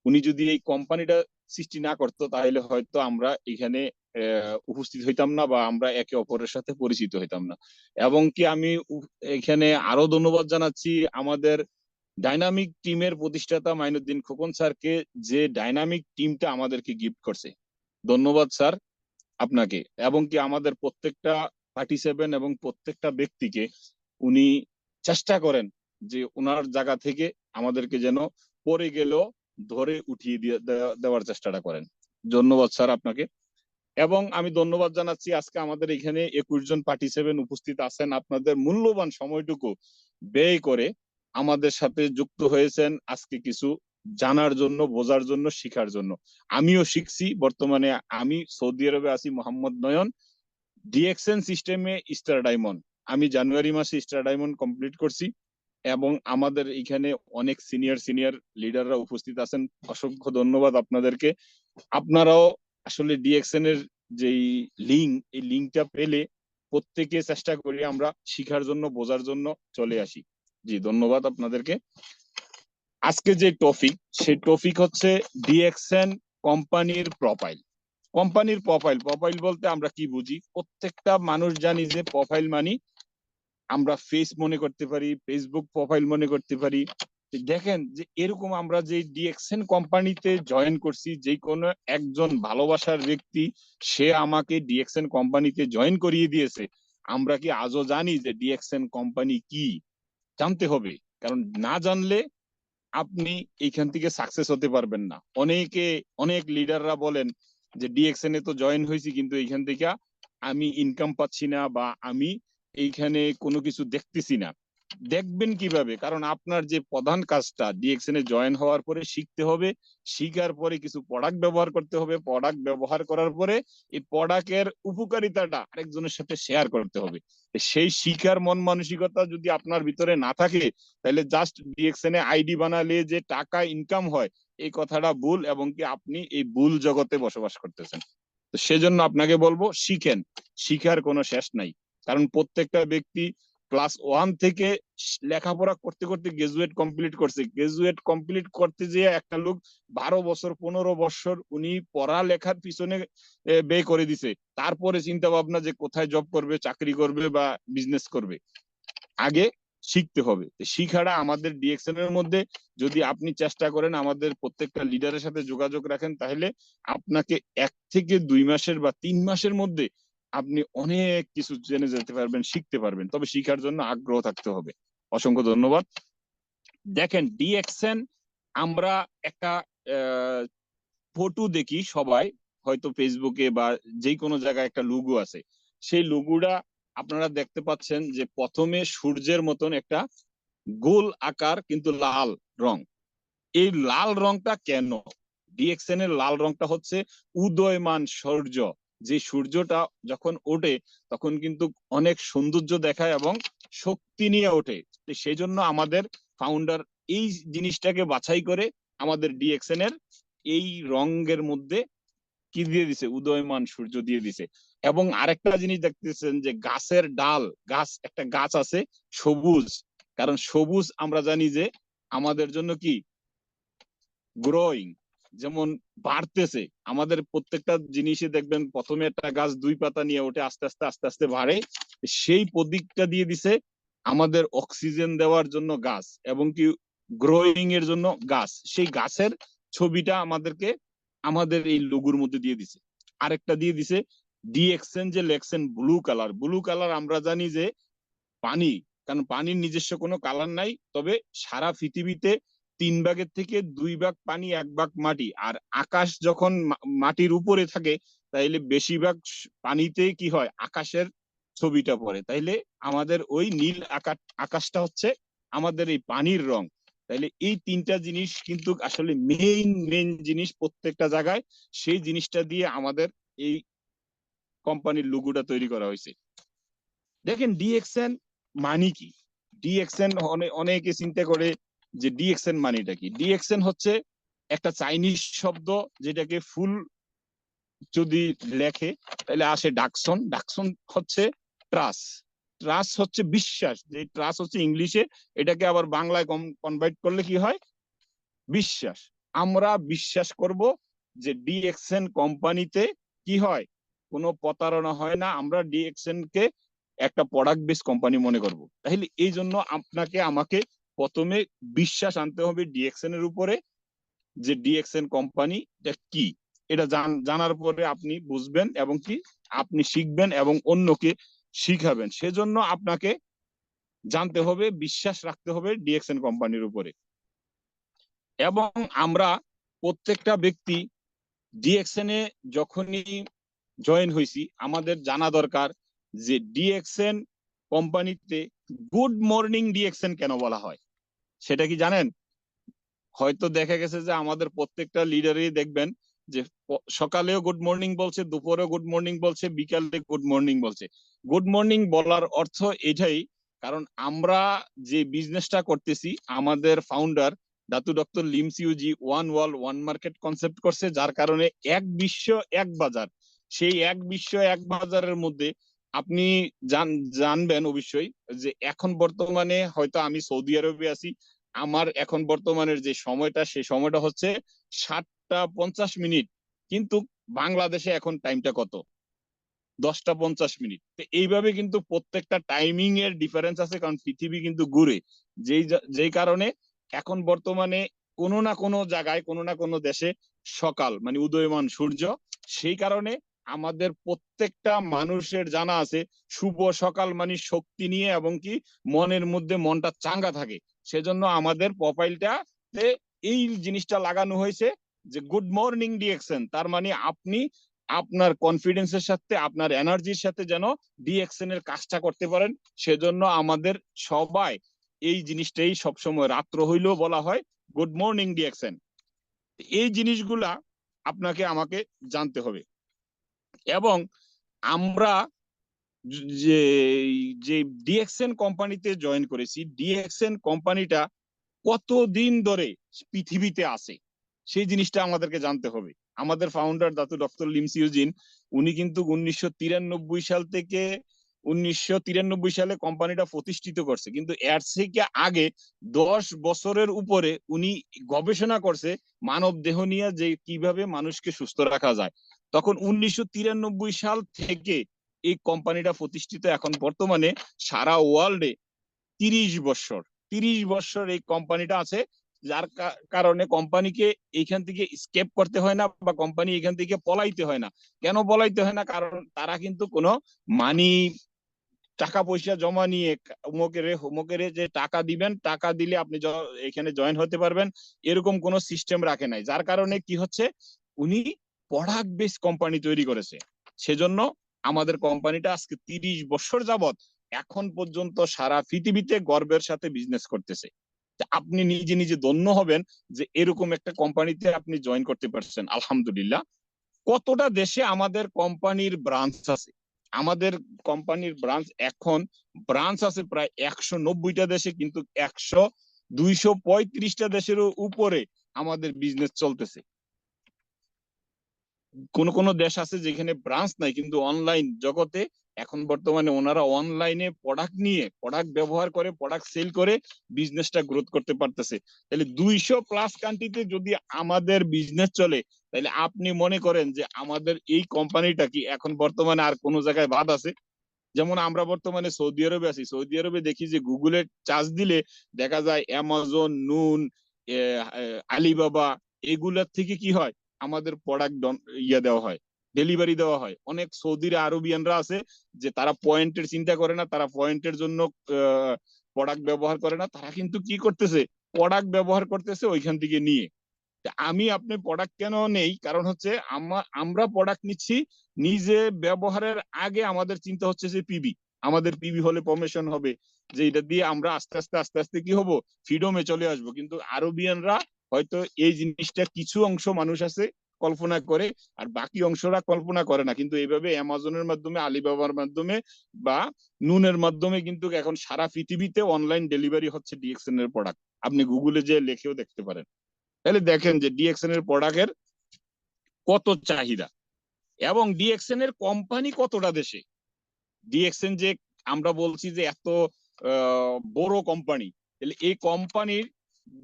উনি যদি এই কোম্পানিটা সৃষ্টি না করতো, তাহলে হয়তো আমরা এখানে উপস্থিত হইতাম না, বা আমরা একে অপরের সাথে পরিচিত হইতাম না। এবং কি আমি এখানে আরো ধন্যবাদ জানাচ্ছি আমাদের ডাইনামিক টিমের প্রতিষ্ঠাতা মাইনুদ্দিন খোকন স্যারকে, যে ডাইনামিক টিমটা আমাদেরকে গিফট করছে। ধন্যবাদ স্যার আপনাকে। এবং কি আমাদের প্রত্যেকটা পার্টিসিপেন্ট এবং প্রত্যেকটা ব্যক্তিকে উনি চেষ্টা করেন যে ওনার জায়গা থেকে আমাদেরকে যেন পরে গেলেও ধরে উঠিয়ে দেওয়ার চেষ্টাটা করেন। ধন্যবাদ স্যার আপনাকে। এবং আমি ধন্যবাদ জানাচ্ছি আজকে আমাদের এখানে 21 জন পার্টিসিপেন্ট উপস্থিত আছেন, আপনাদের মূল্যবান সময়টুকু ব্যয় করে আমাদের সাথে যুক্ত হয়েছেন আজকে কিছু জানার জন্য, বোঝার জন্য, শিখার জন্য। আমিও শিখছি। বর্তমানে আমি সৌদি আরবে আছি, মোহাম্মদ নয়ন, ডিএক্সএন সিস্টেমে স্টার ডায়মন্ড। আমি জানুয়ারি মাসে স্টার ডায়মন্ড কমপ্লিট করছি, এবং আমাদের এখানে অনেক সিনিয়র লিডাররা উপস্থিত আছেন। অসংখ্য ধন্যবাদ আপনাদেরকে। আপনারাও আসলে ডিএক্সএন এর যেই লিঙ্ক, এই লিঙ্কটা পেলে প্রত্যেকে চেষ্টা করি আমরা শিখার জন্য, বোঝার জন্য চলে আসি। জি ধন্যবাদ আপনাদেরকে। আজকে যে টপিক, সেই টপিক হচ্ছে ডিএক্সএন কোম্পানির প্রোফাইল। কোম্পানির প্রোফাইল বলতে আমরা কি বুঝি? প্রত্যেকটা মানুষ জানি যে প্রোফাইল মানি আমরা ফেস মনে করতে পারি, ফেসবুক প্রোফাইল মনে করতে পারি। দেখেন যে এরকম আমরা যে ডিএক্সএন কোম্পানিতে জয়েন করছি, যে কোনো একজন ভালোবাসার ব্যক্তি সে আমাকে ডিএক্সএন কোম্পানিতে জয়েন করিয়ে দিয়েছে। আমরা কি আজও জানি যে ডিএক্সএন কোম্পানি কি? জানতে হবে, কারণ না জানলে আপনি এইখান থেকে সাকসেস হতে পারবেন না। অনেক লিডাররা বলেন যে ডিএক্সএন এ তো জয়েন হয়েছি, কিন্তু এইখান থেকে আমি ইনকাম পাচ্ছি না, বা আমি এইখানে কোনো কিছু দেখতেছি না। দেখবেন কিভাবে? কারণ আপনার যে প্রধান কাজটা ডিএক্সএন এ জয়েন হওয়ার পরে শিখতে হবে, শিখার পরে কিছু প্রোডাক্ট ব্যবহার করতে হবে, প্রোডাক্ট ব্যবহার করার পরে এই প্রোডাক্টের উপকারিতাটা আরেকজনের সাথে শেয়ার করতে হবে। সেই শিখার মন মানসিকতা যদি আপনার ভিতরে না থাকে, তাহলে জাস্ট ডিএক্সএন এ আইডি বানালে যে টাকা ইনকাম হয়, এই কথাটা ভুল, এবং কি আপনি এই ভুল জগতে বসবাস করতেছেন। তো সেজন্য আপনাকে বলবো শিখেন, শিখার কোনো শেষ নাই। কারণ প্রত্যেকটা ব্যক্তি ক্লাস 1 থেকে লেখাপড়া করতে করতে গ্রাজুয়েট কমপ্লিট করছে। গ্রাজুয়েট কমপ্লিট করতে যেয়ে একটা লোক 12 বছর 15 বছর উনি পড়ালেখার পিছনে ব্যয় করে দিছে। তারপরে চিন্তা ভাবনা যে কোথায় জব করবে, চাকরি করবে বা বিজনেস করবে। আগে শিখতে হবে। শিখাটা আমাদের ডিএক্সএন এর মধ্যে, যদি আপনি চেষ্টা করেন, আমাদের প্রত্যেকটা লিডারের সাথে যোগাযোগ রাখেন, তাহলে আপনাকে 1 থেকে 2 মাসের বা 3 মাসের মধ্যে আপনি অনেক কিছু জেনে যেতে পারবেন, শিখতে পারবেন। তবে শিখার জন্য আগ্রহ থাকতে হবে। অসংখ্য ধন্যবাদ। দেখেন ডিএক্সএন, আমরা একটা ফটো দেখি সবাই, হয়তো ফেসবুকে বা যে কোনো জায়গায় একটা লোগো আছে। সেই লোগোটা আপনারা দেখতে পাচ্ছেন যে প্রথমে সূর্যের মতন একটা গোল আকার, কিন্তু লাল রং। এই লাল রংটা কেন? ডিএক্সএন এর লাল রংটা হচ্ছে উদয়মান সূর্য। যে সূর্যটা যখন ওঠে তখন কিন্তু অনেক সৌন্দর্য দেখায়, এবং শক্তি নিয়ে ওঠে। তো সেই জন্য আমাদের ফাউন্ডার এই জিনিসটাকে বাছাই করে আমাদের ডিএক্সএন এর এই রঙের মধ্যে কি দিয়ে দিছে, উদয়মান সূর্য দিয়ে দিছে। এবং আরেকটা জিনিস দেখতেছেন যে গাছের ডাল, একটা গাছ আছে সবুজ, কারণ সবুজ আমরা জানি যে আমাদের জন্য কি গ্রোয়িং, যেমন বাড়তেছে। আমাদের প্রত্যেকটা জিনিসে দেখবেন প্রথমে একটা গাছ 2 পাতা নিয়ে ওঠে, আস্তে আস্তে আস্তে আস্তে বাড়ে। সেই প্রতীকটা দিয়ে দিছে আমাদের অক্সিজেন দেওয়ার জন্য গাছ, এবং কি গ্রোয়িং এর জন্য গাছ। সেই গাছের ছবিটা আমাদেরকে আমাদের এই লোগোর মধ্যে দিয়ে দিছে। আরেকটা দিয়ে দিছে ডিএক্সএন যে লেখছেন ব্লু কালার। ব্লু কালার আমরা জানি যে পানি, কারণ পানির নিজস্ব কোনো কালার নাই, তবে সারা পৃথিবীতে 3 ভাগের থেকে 2 ভাগ পানি, 1 ভাগ মাটি। আর আকাশ যখন মাটির উপরে থাকে তাইলে বেশিরভাগ পানিতে কি হয়, আকাশের ছবিটা পড়ে। তাইলে আমাদের ওই নীল আকাশটা হচ্ছে আমাদের এই পানির রং। তাইলে এই 3টা জিনিস কিন্তু আসলে মেইন জিনিস প্রত্যেকটা জায়গায়, সেই জিনিসটা দিয়ে আমাদের এই কোম্পানির লোগোটা তৈরি করা হয়েছে। দেখেন ডিএক্সএন মানি কি? ডিএক্সএন অনেকে চিন্তা করে যে ডিএক্সএন মানিটা কি। ডিএক্সএন হচ্ছে একটা চাইনিজ শব্দ, যেটাকে ফুল যদি লেখে তাহলে আসে ডাকসন। ডাকসন হচ্ছে ট্রাস্ট। ট্রাস্ট হচ্ছে বিশ্বাস। যে ট্রাস্ট হচ্ছে ইংলিশে, এটাকে আবার বাংলায় কনভার্ট করলে কি হয়, বিশ্বাস। আমরা বিশ্বাস করব যে ডিএক্সএন কোম্পানিতে কি হয়, কোনো প্রতারণা হয় না। আমরা ডিএক্সএন কে একটা প্রোডাক্ট বেস কোম্পানি মনে করব। তাহলে এই জন্য আপনাকে আমাকে প্রথমে বিশ্বাস আনতে হবে ডিএক্সএন এর উপরে, যে ডিএক্সএন কোম্পানি কি। এটা জানার পরে আপনি বুঝবেন এবং কি আপনি শিখবেন এবং অন্যকে শিখাবেন। সেজন্য আপনাকে জানতে হবে, বিশ্বাস রাখতে হবে ডিএক্সএন কোম্পানির উপরে। এবং আমরা প্রত্যেকটা ব্যক্তি ডিএক্সএন এ যখনই জয়েন হয়েছি, আমাদের জানা দরকার যে ডিএক্সএন কোম্পানিতে গুড মর্নিং ডিএক্সএন কেন বলা হয়, সেটা কি জানেন? হয়তো দেখা গেছে যে আমাদের প্রত্যেকটা লিডারই দেখবেন যে সকালেও গুড মর্নিং বলছে, দুপুরেও গুড মর্নিং বলছে, বিকালে গুড মর্নিং বলছে। গুড মর্নিং বলার অর্থ এটাই, কারণ আমরা যে বিজনেসটা করতেছি, আমাদের ফাউন্ডার দাতু ডক্টর লিমসিউজি one world one market concept করছে, যার কারণে এক বিশ্ব এক বাজার। সেই এক বিশ্ব এক বাজারের মধ্যে আপনি জানবেন অবশ্যই যে এখন বর্তমানে হয়তো আমি সৌদি আরবে আছি, আমার এখন বর্তমানের যে সময়টা, সেই সময়টা হচ্ছে 7টা 50 মিনিট, কিন্তু বাংলাদেশে এখন টাইমটা কত, 10টা 50 মিনিট। এইভাবে কিন্তু প্রত্যেকটা টাইমিং এর ডিফারেন্স আছে, কারণ পৃথিবী কিন্তু ঘুরে। যেই কারণে এখন বর্তমানে কোনো না কোনো জায়গায়, কোনো না কোনো দেশে সকাল মানে উদয়মান সূর্য। সেই কারণে আমাদের প্রত্যেকটা মানুষের জানা আছে শুভ সকাল মানে শক্তি নিয়ে, এবং কি মনের মধ্যে মনটা চাঙ্গা থাকে। সেজন্য আমাদের প্রোফাইলটাতে এই জিনিসটা লাগানো হয়েছে যে গুড মর্নিং ডিএক্সএন। তার মানে আপনি আপনার কনফিডেন্সের সাথে, আপনার এনার্জির সাথে যেন ডিএক্সএন এর কাজটা করতে পারেন। সেজন্য আমাদের সবাই এই জিনিসটাই সবসময় রাত্র হইলেও বলা হয় গুড মর্নিং ডিএক্সএন। এই জিনিসগুলা আপনাকে আমাকে জানতে হবে। এবং আমরা যে যে ডিএক্সএন কোম্পানিতে জয়েন করেছি, ডিএক্সএন কোম্পানিটা কতদিন ধরে পৃথিবীতে আছে সেই জিনিসটা আমাদেরকে জানতে হবে। আমাদের ফাউন্ডার দাতু ডক্টর লিমসিউজিন, উনি কিন্তু 1993 সাল থেকে 1993 সালে কোম্পানিটা প্রতিষ্ঠিত করছে, কিন্তু এর থেকে আগে 10 বছরের উপরে উনি গবেষণা করছে মানব দেহ নিয়ে, যে কিভাবে মানুষকে সুস্থ রাখা যায়। তখন 1993 সাল থেকে এই কোম্পানিটা প্রতিষ্ঠিত। এখন বর্তমানে সারা ওয়ার্ল্ডে 30 বছর এই কোম্পানিটা আছে, যার কারণে কোম্পানিকে এইখান থেকে স্কেপ করতে হয় না, বা কোম্পানি এখান থেকে পলাইতে হয় না। কেন পলাইতে হয় না? কারণ তারা কিন্তু কোনো মানি টাকা পয়সা জমা নিয়ে হোমকেরে যে টাকা দিবেন, টাকা দিলে আপনি এখানে জয়েন হতে পারবেন, এরকম কোন সিস্টেম রাখে নাই। যার কারণে কি হচ্ছে, উনি প্রোডাক্ট বেস কোম্পানি তৈরি করেছে। সেজন্য আমাদের কোম্পানিটা আজকে 30 বছর যাবত এখন পর্যন্ত সারা পৃথিবীতে গর্বের সাথে বিজনেস করতেছে। আপনি নিজে নিজে ধন্য হবেন যে এরকম একটা কোম্পানিতে আপনি জয়েন করতে পারছেন। আলহামদুলিল্লাহ। কতটা দেশে আমাদের কোম্পানির ব্রাঞ্চ আছে, আমাদের কোম্পানির ব্রাঞ্চ আছে প্রায় 190টা দেশে, কিন্তু 235টা দেশেরও উপরে আমাদের বিজনেস চলতেছে। কোন দেশ আছে যেখানে ব্রাঞ্চ নাই, কিন্তু অনলাইন জগতে এখন বর্তমানে ওনারা অনলাইনে প্রোডাক্ট ব্যবহার করে, প্রোডাক্ট সেল করে বিজনেসটা গ্রোথ করতে পারতেছে। তাহলে 200+ কান্ট্রিতে যদি আমাদের বিজনেস চলে, তাহলে আপনি মনে করেন যে আমাদের এই কোম্পানিটা কি এখন বর্তমানে আর কোনো জায়গায় বাদ আছে? যেমন আমরা বর্তমানে সৌদি আরবে আছি, সৌদি আরবে দেখি যে গুগলে চার্জ দিলে দেখা যায় অ্যামাজন, নুন, আলিবাবা, এগুলার থেকে কি হয়, আমাদের প্রোডাক্ট দেওয়া হয়, ডেলিভারি দেওয়া হয়। অনেক সৌদির আরবিয়ানরা আছে যে তারা পয়েন্টের চিন্তা করে না, তারা পয়েন্টের জন্য প্রোডাক্ট ব্যবহার করে না, তারা কিন্তু কি করতেছে, প্রোডাক্ট ব্যবহার করতেছে ওইখান থেকে নিয়ে। আমি আপনি প্রোডাক্ট কেন নেই, কারণ হচ্ছে আমরা প্রোডাক্ট নিচ্ছি নিজে ব্যবহারের আগে আমাদের চিন্তা হচ্ছে যে আমাদের পিবি হলে প্রমোশন হবে, যে এটা দিয়ে আমরা আস্তে আস্তে কি হব, ফ্রিডমে চলে আসব। কিন্তু আরবিয়ানরা হয়তো এই জিনিসটা কিছু অংশ মানুষ আছে কল্পনা করে, আর বাকি অংশরা কল্পনা করে না। কিন্তু এইভাবে অ্যামাজনের মাধ্যমে, আলিবাবার মাধ্যমে বা নুনের মাধ্যমে কিন্তু এখন সারা পৃথিবীতে অনলাইন ডেলিভারি হচ্ছে ডিএক্সএন এর প্রোডাক্ট। আপনি গুগলে যে লিখেও দেখতে পারেন। তাহলে দেখেন যে ডিএক্সএন এর প্রোডাক্টের কত চাহিদা এবং ডিএক্সএন এর কোম্পানি কতটা দেশে। ডিএক্সএন যে আমরা বলছি যে এত বড় কোম্পানি, তাহলে এই কোম্পানির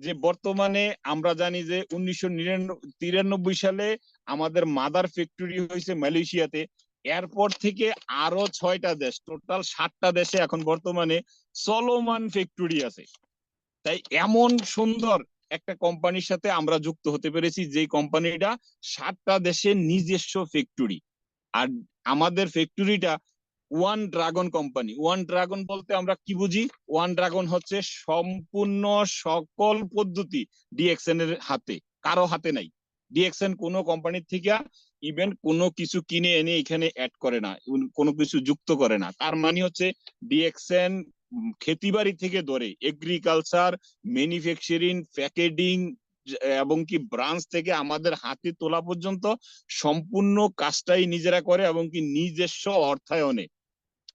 যে বর্তমানে আমরা জানি যে 1993 সালে আমাদের মাদার ফ্যাক্টরি হয়েছে মালয়েশিয়াতে। এরপর থেকে আরো 6টা দেশ, টোটাল 7টা দেশে এখন বর্তমানে চলমান ফ্যাক্টরি আছে। তাই এমন সুন্দর একটা কোম্পানির সাথে আমরা যুক্ত হতে পেরেছি, যে কোম্পানিটা 7টা দেশে নিজস্ব ফ্যাক্টরি। আর আমাদের ফ্যাক্টরিটা one dragon company. One dragon বলতে আমরা কি বুঝি? ওয়ান ড্রাগন হচ্ছে সম্পূর্ণ সকল পদ্ধতি ডিএক্সএন এর হাতে, কারো হাতে নাই। ডিএক্সএন কোনো কোম্পানির থেকে ইভেন কোনো কিছু কিনে এনে এখানে অ্যাড করে না, কোনো কিছু যুক্ত করে না। তার মানে হচ্ছে ডিএক্সএন খেতিবাড়ি থেকে ধরে এগ্রিকালচার, ম্যানুফ্যাকচারিং, প্যাকেজিং এবং কি ব্রাঞ্চ থেকে আমাদের হাতে তোলা পর্যন্ত সম্পূর্ণ কাজটাই নিজেরা করে, এবং কি নিজস্ব অর্থায়নে,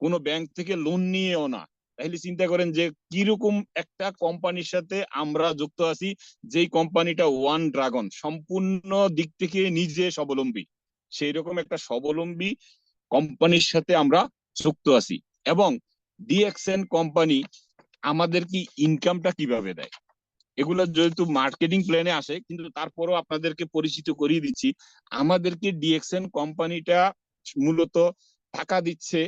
কোনো ব্যাংক থেকে লোন নিয়েও না। তাহলে চিন্তা করেন যে কিরকম একটা কোম্পানির সাথে আমরা যুক্ত আছি, যেই কোম্পানিটা ওয়ান ড্রাগন সম্পূর্ণ দিক থেকে নিজে স্বাবলম্বী। সেই রকম একটা স্বাবলম্বী কোম্পানির সাথে আমরা যুক্ত আছি। এবং ডিএক্সএন কোম্পানি আমাদের কি ইনকামটা কিভাবে দেয়, এগুলো যেহেতু মার্কেটিং প্ল্যানে আসে, কিন্তু তারপরও আপনাদেরকে পরিচিত করিয়ে দিচ্ছি। আমাদেরকে ডিএক্সএন কোম্পানিটা মূলত টাকা দিচ্ছে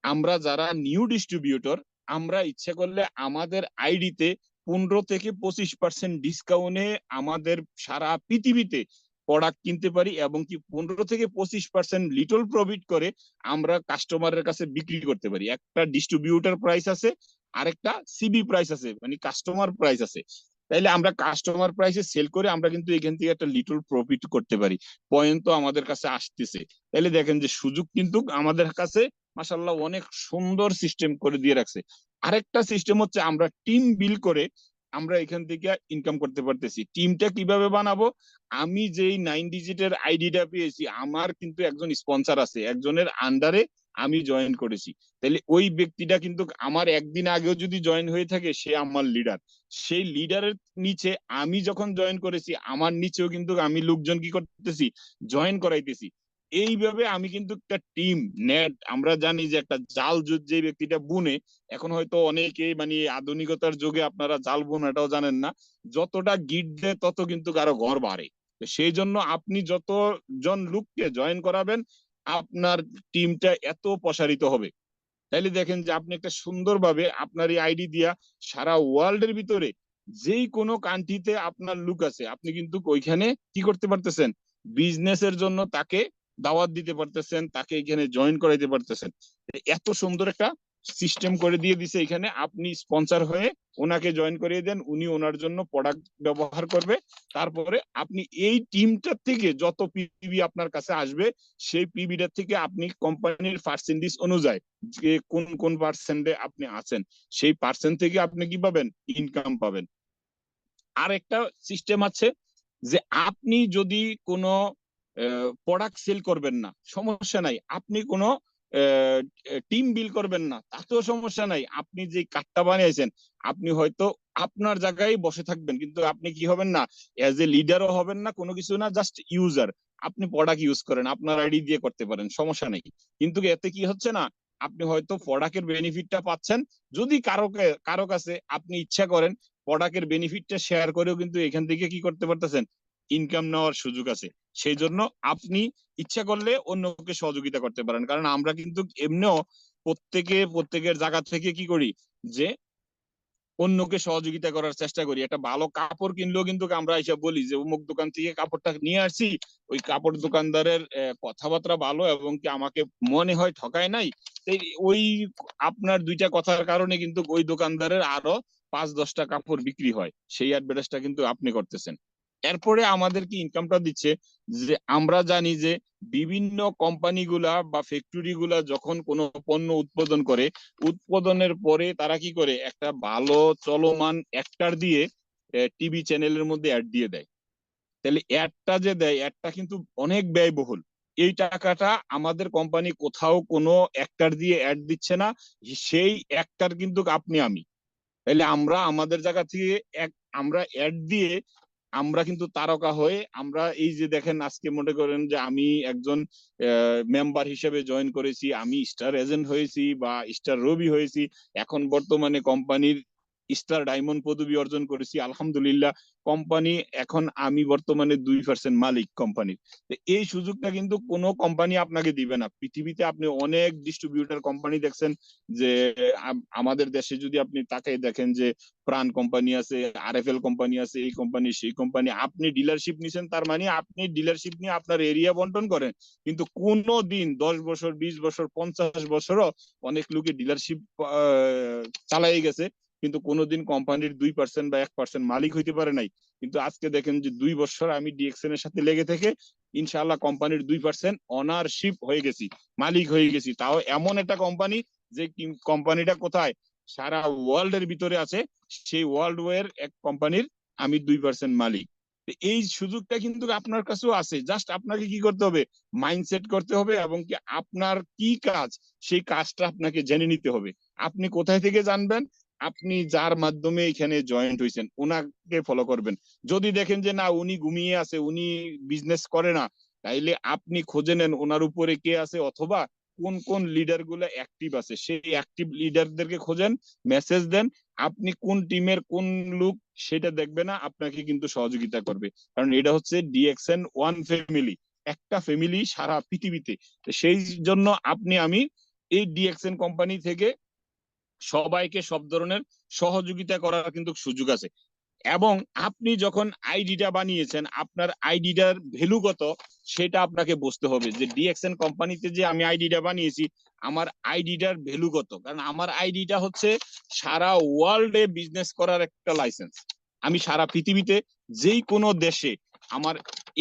আমরা যারা নিউ ডিস্ট্রিবিউটর, আমরা ইচ্ছে করলে আমাদের আইডিতে 15 থেকে 25% ডিসকাউন্টে আমাদের সারা পৃথিবীতে প্রোডাক্ট কিনতে পারি, এবং কি 15 থেকে 25% লিটল প্রফিট করে আমরা কাস্টমারের কাছে বিক্রি করতে পারি। একটা ডিস্ট্রিবিউটর প্রাইস আছে, আরেকটা সিবি প্রাইস আছে, মানে কাস্টমার প্রাইস আছে। তাইলে আমরা কাস্টমার প্রাইসে সেল করে আমরা কিন্তু এখান থেকে একটা লিটল প্রফিট করতে পারি। পয়েন্ট তো আমাদের কাছে আসতেছে। তাইলে দেখেন যে সুযোগ কিন্তু আমাদের কাছে মাশাআল্লাহ অনেক সুন্দর সিস্টেম করে দিয়ে রাখছে। আরেকটা সিস্টেম হচ্ছে আমরা টিম বিল করে আমরা এখান থেকে ইনকাম করতে পারতেছি। টিমটা কিভাবে বানাবো? আমি যেই 9 ডিজিটের আইডিটা পেয়েছি, আমার কিন্তু একজন স্পন্সর আছে, একজনের আন্ডারে আমি জয়েন করেছি। তাহলে ওই ব্যক্তিটা কিন্তু আমার একদিন আগেও যদি জয়েন হয়ে থাকে, সে আমার লিডার। সেই লিডারের নিচে আমি যখন জয়েন করেছি, আমার নিচেও কিন্তু আমি লোকজন কি করতেছি, জয়েন করাইতেছি। এইভাবে আমি কিন্তু একটা টিম নেট, আমরা জানি যে একটা জাল যে ব্যক্তিটা বুনে, এখন হয়তো অনেকে মানে আধুনিকতার যুগে আপনারা জাল বোনাটাও জানেন না, যতটা গিট দেয় তত কিন্তু কারো ঘর বাড়ে। সেই জন্য আপনি যতজন লোককে জয়েন করাবেন, আপনার টিমটা এত প্রসারিত হবে। তাইলে দেখেন যে আপনি একটা সুন্দরভাবে আপনার এই আইডি দিয়া সারা ওয়ার্ল্ডের ভিতরে যেই কোনো কান্ট্রিতে আপনার লোক আছে, আপনি কিন্তু ওইখানে কি করতে পারতেছেন, বিজনেসের জন্য তাকে দাওয়াত দিতে পারতেছেন, তাকে এখানে জয়েন করাইতে পারতেছেন। এত সুন্দর একটা সিস্টেম করে দিয়ে দিছে। এখানে আপনি স্পন্সর হয়ে ওনাকে জয়েন করিয়ে দেন, উনি ওনার জন্য প্রোডাক্ট ব্যবহার করবে। তারপরে আপনি এই টিমটার থেকে যত পিবি আপনার কাছে আসবে, সেই পিবিটার থেকে আপনি কোম্পানির পার্সেন্টেজ অনুযায়ী যে কোন কোন পার্সেন্টে আপনি আছেন, সেই পার্সেন্ট থেকে আপনি কি পাবেন, ইনকাম পাবেন। আর একটা সিস্টেম আছে যে আপনি যদি কোনো প্রোডাক্ট সেল করবেন না, সমস্যা নাই, আপনি কোনো টিম বিল করবেন না, তাতেও সমস্যা নাই। আপনি যে কার্ডটা বানিয়েছেন, আপনি হয়তো আপনার জায়গায় বসে থাকবেন, কিন্তু আপনি কি হবেন না, এজ এ লিডারও হবেন না, কোনো কিছু না, জাস্ট ইউজার। আপনি প্রোডাক্ট ইউজ করেন, আপনার আইডি দিয়ে করতে পারেন, সমস্যা নেই। কিন্তু এতে কি হচ্ছে না, আপনি হয়তো প্রোডাক্টের বেনিফিটটা পাচ্ছেন। যদি কারো কাছে আপনি ইচ্ছা করেন প্রোডাক্টের বেনিফিটটা শেয়ার করেও কিন্তু এখান থেকে কি করতে পারতেছেন, ইনকাম নেওয়ার সুযোগ আছে। সেই জন্য আপনি ইচ্ছা করলে অন্যকে সহযোগিতা করতে পারেন। কারণ আমরা কিন্তু এমনিও প্রত্যেকের জায়গা থেকে কি করি, যে অন্যকে সহযোগিতা করার চেষ্টা করি। একটা ভালো কাপড় কিনলেও কিন্তু আমরা এসে বলি যে অমুক দোকান থেকে কাপড়টা নিয়ে আসছি, ওই কাপড় দোকানদারের কথাবার্তা ভালো এবং কি আমাকে মনে হয় ঠকায় নাই। ওই আপনার দুইটা কথার কারণে কিন্তু ওই দোকানদারের আরো 5-10টা কাপড় বিক্রি হয়, সেই অ্যাডভার্টাইজটা কিন্তু আপনি করতেছেন। এরপরে আমাদের কি ইনকামটা দিচ্ছে, যে আমরা জানি যে বিভিন্ন কোম্পানিগুলা বা ফ্যাক্টরি গুলা যখন কোনো পণ্য উৎপাদন করে, উৎপাদনের পরে তারা কি করে, একটা ভালো চলমান অ্যাক্টর দিয়ে টিভি চ্যানেলের মধ্যে অ্যাড দিয়ে দেয়। তাহলে অ্যাডটা যে দেয়, অ্যাডটা কিন্তু অনেক ব্যয়বহুল। এই টাকাটা আমাদের কোম্পানি কোথাও কোনো অ্যাক্টর দিয়ে অ্যাড দিচ্ছে না, সেই অ্যাক্টর কিন্তু আপনি আমি। তাহলে আমরা আমাদের জায়গা থেকে আমরা অ্যাড দিয়ে আমরা কিন্তু তারকা হয়ে, আমরা এই যে দেখেন আজকে মনে করেন যে আমি একজন মেম্বার হিসেবে জয়েন করেছি, আমি স্টার এজেন্ট হয়েছি বা স্টার রবি হয়েছি, এখন বর্তমানে কোম্পানির স্টার ডায়মন্ড পদবি অর্জন করেছি, আলহামদুলিল্লাহ। কোম্পানি এখন আমি বর্তমানে 2% মালিক কোম্পানির। এই সুযোগটা কিন্তু কোনো কোম্পানি আপনাকে দিবে না। পৃথিবীতে আপনি অনেক ডিস্ট্রিবিউটর কোম্পানি দেখছেন, যে আমাদের দেশে যদি আপনি তাকাই দেখেন যে প্রাণ কোম্পানি আছে, আরএফএল কোম্পানি আছে, এই কোম্পানি সেই কোম্পানি। আপনি ডিলারশিপ নিছেন, তার মানে আপনি ডিলারশিপ নিয়ে আপনার এরিয়া বন্টন করেন, কিন্তু কোনো দিন 10 বছর 20 বছর 50 বছরও অনেক লোকে ডিলারশিপ চালাই গেছে, কিন্তু কোনোদিন কোম্পানির 2% বা 1% মালিক হইতে পারে নাই। কিন্তু আজকে দেখেন যে 2 বছর আমি ডিএক্সএন এর সাথে লেগে থেকে ইনশাআল্লাহ কোম্পানির 2% অনারশিপ হয়ে গেছি, মালিক হয়ে গেছি। তাও এমন একটা কোম্পানি, যে কোম্পানিটা কোথায়, সারা ওয়ার্ল্ড এর ভিতরে আছে, সেই ওয়ার্ল্ড ওয়ের এক কোম্পানির আমি 2% মালিক। এই সুযোগটা কিন্তু আপনার কাছেও আছে, জাস্ট আপনাকে কি করতে হবে, মাইন্ডসেট করতে হবে, এবং কি আপনার কি কাজ, সেই কাজটা আপনাকে জেনে নিতে হবে। আপনি কোথায় থেকে জানবেন, আপনি যার মাধ্যমে এখানে জয়েন্ট হয়েছেন ওনাকে ফলো করবেন। যদি দেখেন যে না উনি ঘুমিয়ে আছে, উনি বিজনেস করে না, তাইলে আপনি খুঁজে নেন ওনার উপরে কে আছে, অথবা কোন কোন লিডার গুলা অ্যাক্টিভ আছে, সেই অ্যাক্টিভ লিডারদেরকে খোঁজেন, মেসেজ দেন। আপনি কোন টিমের কোন লোক সেটা দেখবে না, আপনাকে কিন্তু সহযোগিতা করবে। কারণ এটা হচ্ছে ডিএক্সএন ওয়ান ফ্যামিলি, একটা ফ্যামিলি সারা পৃথিবীতে। সেই জন্য আমি এই ডিএক্সএন কোম্পানি থেকে সবাইকে সব ধরনের সহযোগিতা করার কিন্তু সুযোগ আছে। এবং আপনি যখন আইডিটা বানিয়েছেন, আপনার আইডিটার ভ্যালু কত সেটা আপনাকে বুঝতে হবে, যে ডিএক্সএন কোম্পানিতে যে আমি আইডিটা বানিয়েছি, আমার আইডিটার ভ্যালু কত। কারণ আমার আইডিটা হচ্ছে সারা ওয়ার্ল্ডে বিজনেস করার একটা লাইসেন্স। আমি সারা পৃথিবীতে যেই কোনো দেশে আমার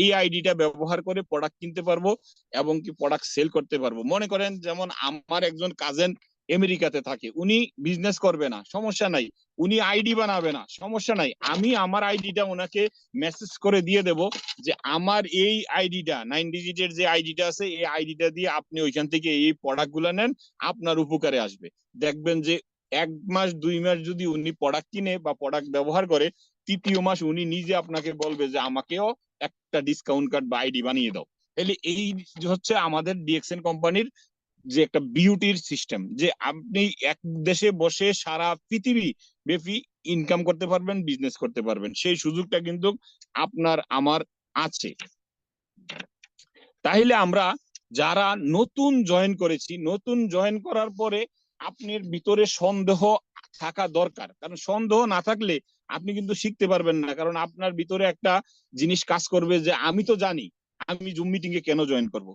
এই আইডিটা ব্যবহার করে প্রোডাক্ট কিনতে পারবো এবং কি প্রোডাক্ট সেল করতে পারবো। মনে করেন যেমন আমার একজন কাজেন আমেরিকাতে থাকে, উনি বিজনেস করবে না, সমস্যা নাই, উনি আইডি বানাবে না, সমস্যা নাই, আমি আমার আইডিটা ওনাকে মেসেজ করে দিয়ে দেব, যে আমার এই আইডিটা 9 ডিজিটের যে আইডিটা আছে, এই আইডিটা দিয়ে আপনি ওইখান থেকে এই প্রোডাক্ট গুলা নেন, আপনার উপকারে আসবে। দেখবেন যে 1 মাস 2 মাস যদি উনি প্রোডাক্ট কিনে বা প্রোডাক্ট ব্যবহার করে, 3য় মাস উনি নিজে আপনাকে বলবে যে আমাকেও একটা ডিসকাউন্ট কার্ড বা আইডি বানিয়ে দাও। তাহলে এই হচ্ছে আমাদের ডিএক্সএন কোম্পানির যে একটা বিউটির সিস্টেম, যে আপনি এক দেশে বসে সারা পৃথিবী ব্যাপী ইনকাম করতে পারবেন, বিজনেস করতে পারবেন, সেই সুযোগটা কিন্তু আপনার আমার আছে। তাইলে আমরা যারা নতুন জয়েন করেছি, নতুন জয়েন করার পরে আপনার ভিতরে সন্দেহ থাকা দরকার। কারণ সন্দেহ না থাকলে আপনি কিন্তু শিখতে পারবেন না। কারণ আপনার ভিতরে একটা জিনিস কাজ করবে, যে আমি তো জানি আমি জুম মিটিং এ কেন জয়েন করব,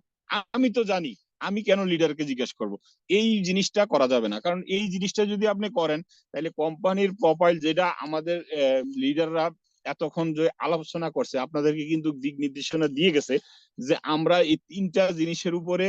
আমি তো জানি আমি কেন লিডারকে জিজ্ঞেস করব। এই জিনিসটা করা যাবে না। কারণ এই জিনিসটা যদি আপনি করেন, তাহলে কোম্পানির প্রোফাইল, যেটা আমাদের লিডাররা এতক্ষণ যে আলোচনা করছে, আপনাদেরকে কিন্তু দিক নির্দেশনা দিয়ে গেছে, যে আমরা এই 3টা জিনিসের উপরে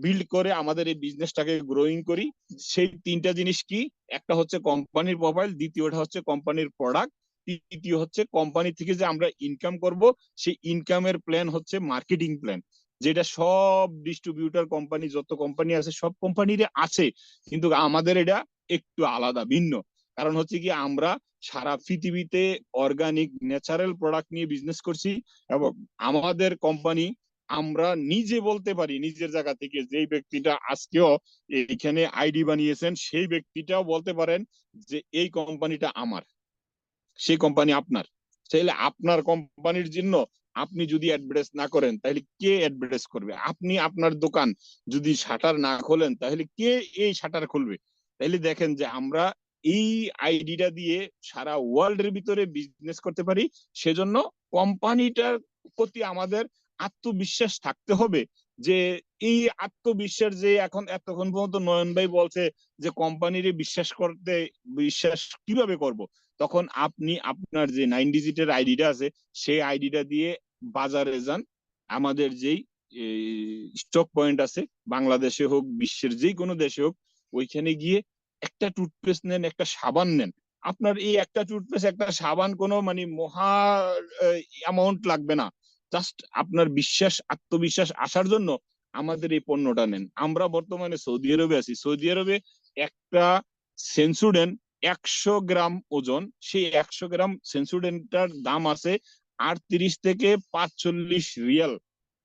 বিল্ড করে আমাদের এই বিজনেসটাকে গ্রোয়িং করি। সেই 3টা জিনিস কি, একটা হচ্ছে কোম্পানির প্রোফাইল, দ্বিতীয়টা হচ্ছে কোম্পানির প্রোডাক্ট, তৃতীয় হচ্ছে কোম্পানি থেকে যে আমরা ইনকাম করব, সেই ইনকামের প্ল্যান হচ্ছে মার্কেটিং প্ল্যান। যেটা সব ডিস্ট্রিবিউটর কোম্পানি, যত কোম্পানি আছে সব কোম্পানির আছে, কিন্তু আমাদের এটা একটু আলাদা, ভিন্ন। কারণ হচ্ছে কি, আমরা সারা পৃথিবীতে অর্গানিক ন্যাচারাল প্রোডাক্ট নিয়ে বিজনেস করছি, এবং আমাদের কোম্পানি, আমরা নিজে বলতে পারি নিজের জায়গা থেকে, যেই ব্যক্তিটা আজকেও এইখানে আইডি বানিয়েছেন সেই ব্যক্তিটাও বলতে পারেন যে এই কোম্পানিটা আমার, সেই কোম্পানি আপনার। তাহলে আপনার কোম্পানির জন্য আপনি যদি অ্যাডভার্টাইজ না করেন তাহলে কে অ্যাডভার্টাইজ করবে? আপনি আপনার দোকান যদি শাটার না খোলেন তাহলে কে এই শাটার খুলবে? তাহলে দেখেন যে আমরা এই আইডিটা দিয়ে সারা ওয়ার্ল্ডের ভিতরে বিজনেস করতে পারি। সেজন্য কোম্পানিটার প্রতি আমাদের আত্মবিশ্বাস থাকতে হবে। যে এই আত্মবিশ্বাস, যে এখন এতক্ষণ পর্যন্ত নয়ন ভাই বলছে যে কোম্পানির বিশ্বাস কিভাবে করব, তখন আপনি আপনার যে 9 ডিজিটের আইডিটা আছে সেই আইডিটা দিয়ে বাজারে যান। আমাদের যেই স্টক পয়েন্ট আছে, বাংলাদেশে হোক বিশ্বের যে কোনো দেশে হোক, ওইখানে গিয়ে একটা টুথপেস্ট নেন, একটা সাবান নেন। আপনার এই একটা টুথপেস্ট একটা সাবান কোনো মানে মহা অ্যামাউন্ট লাগবে না। জাস্ট আপনার আত্মবিশ্বাস আসার জন্য আমাদের এই পণ্যটা নেন। আমরা বর্তমানে সৌদি আরবে আছি। সৌদি আরবে একটা সেন্সুডেন্ট 100 গ্রাম ওজন, সেই 100 গ্রাম সেন্সুডেন্টটার দাম আছে 38 থেকে 45 রিয়াল।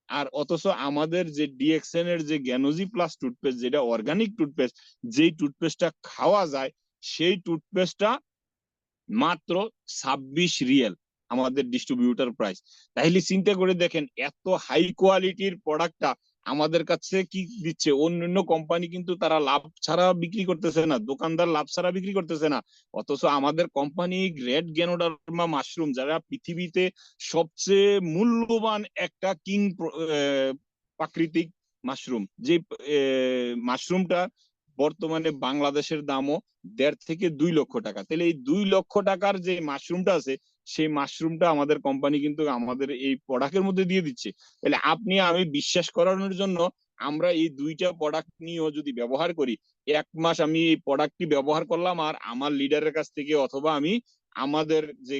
আর অথচ আমাদের যে ডিএক্সএন এর যে গ্যানোজি প্লাস টুথপেস্ট, যেটা অর্গানিক টুথপেস্ট, যেই টুথপেস্টটা খাওয়া যায়, সেই টুথপেস্টটা মাত্র 26 রিয়াল আমাদের ডিস্ট্রিবিউটর প্রাইস। তাইলে চিন্তা করে দেখেন, এত হাই কোয়ালিটির প্রোডাক্টটা আমাদের কাছে কি দিচ্ছে। অন্যান্য কোম্পানি কিন্তু তারা লাভ ছাড়া বিক্রি করতেছে না, দোকানদার লাভ ছাড়া বিক্রি করতেছে না। অথচ আমাদের কোম্পানি রেড গ্যানোডার্মা মাশরুম, যারা পৃথিবীতে সবচেয়ে মূল্যবান একটা প্রাকৃতিক মাশরুম, যে মাশরুমটা বর্তমানে বাংলাদেশের দামও 1.5 থেকে 2 লক্ষ টাকা। তাহলে এই 2 লক্ষ টাকার যে মাশরুমটা আছে, সেই মাশরুমটা আমাদের কোম্পানি কিন্তু আমাদের এই প্রোডাক্টের মধ্যে দিয়ে দিচ্ছে। তাহলে আপনি আমি বিশ্বাস করানোর জন্য আমরা এই দুইটা প্রোডাক্ট নিয়েও যদি ব্যবহার করি, 1 মাস আমি এই প্রোডাক্টটি ব্যবহার করলাম, আর আমার লিডারের কাছ থেকে অথবা আমি আমাদের যে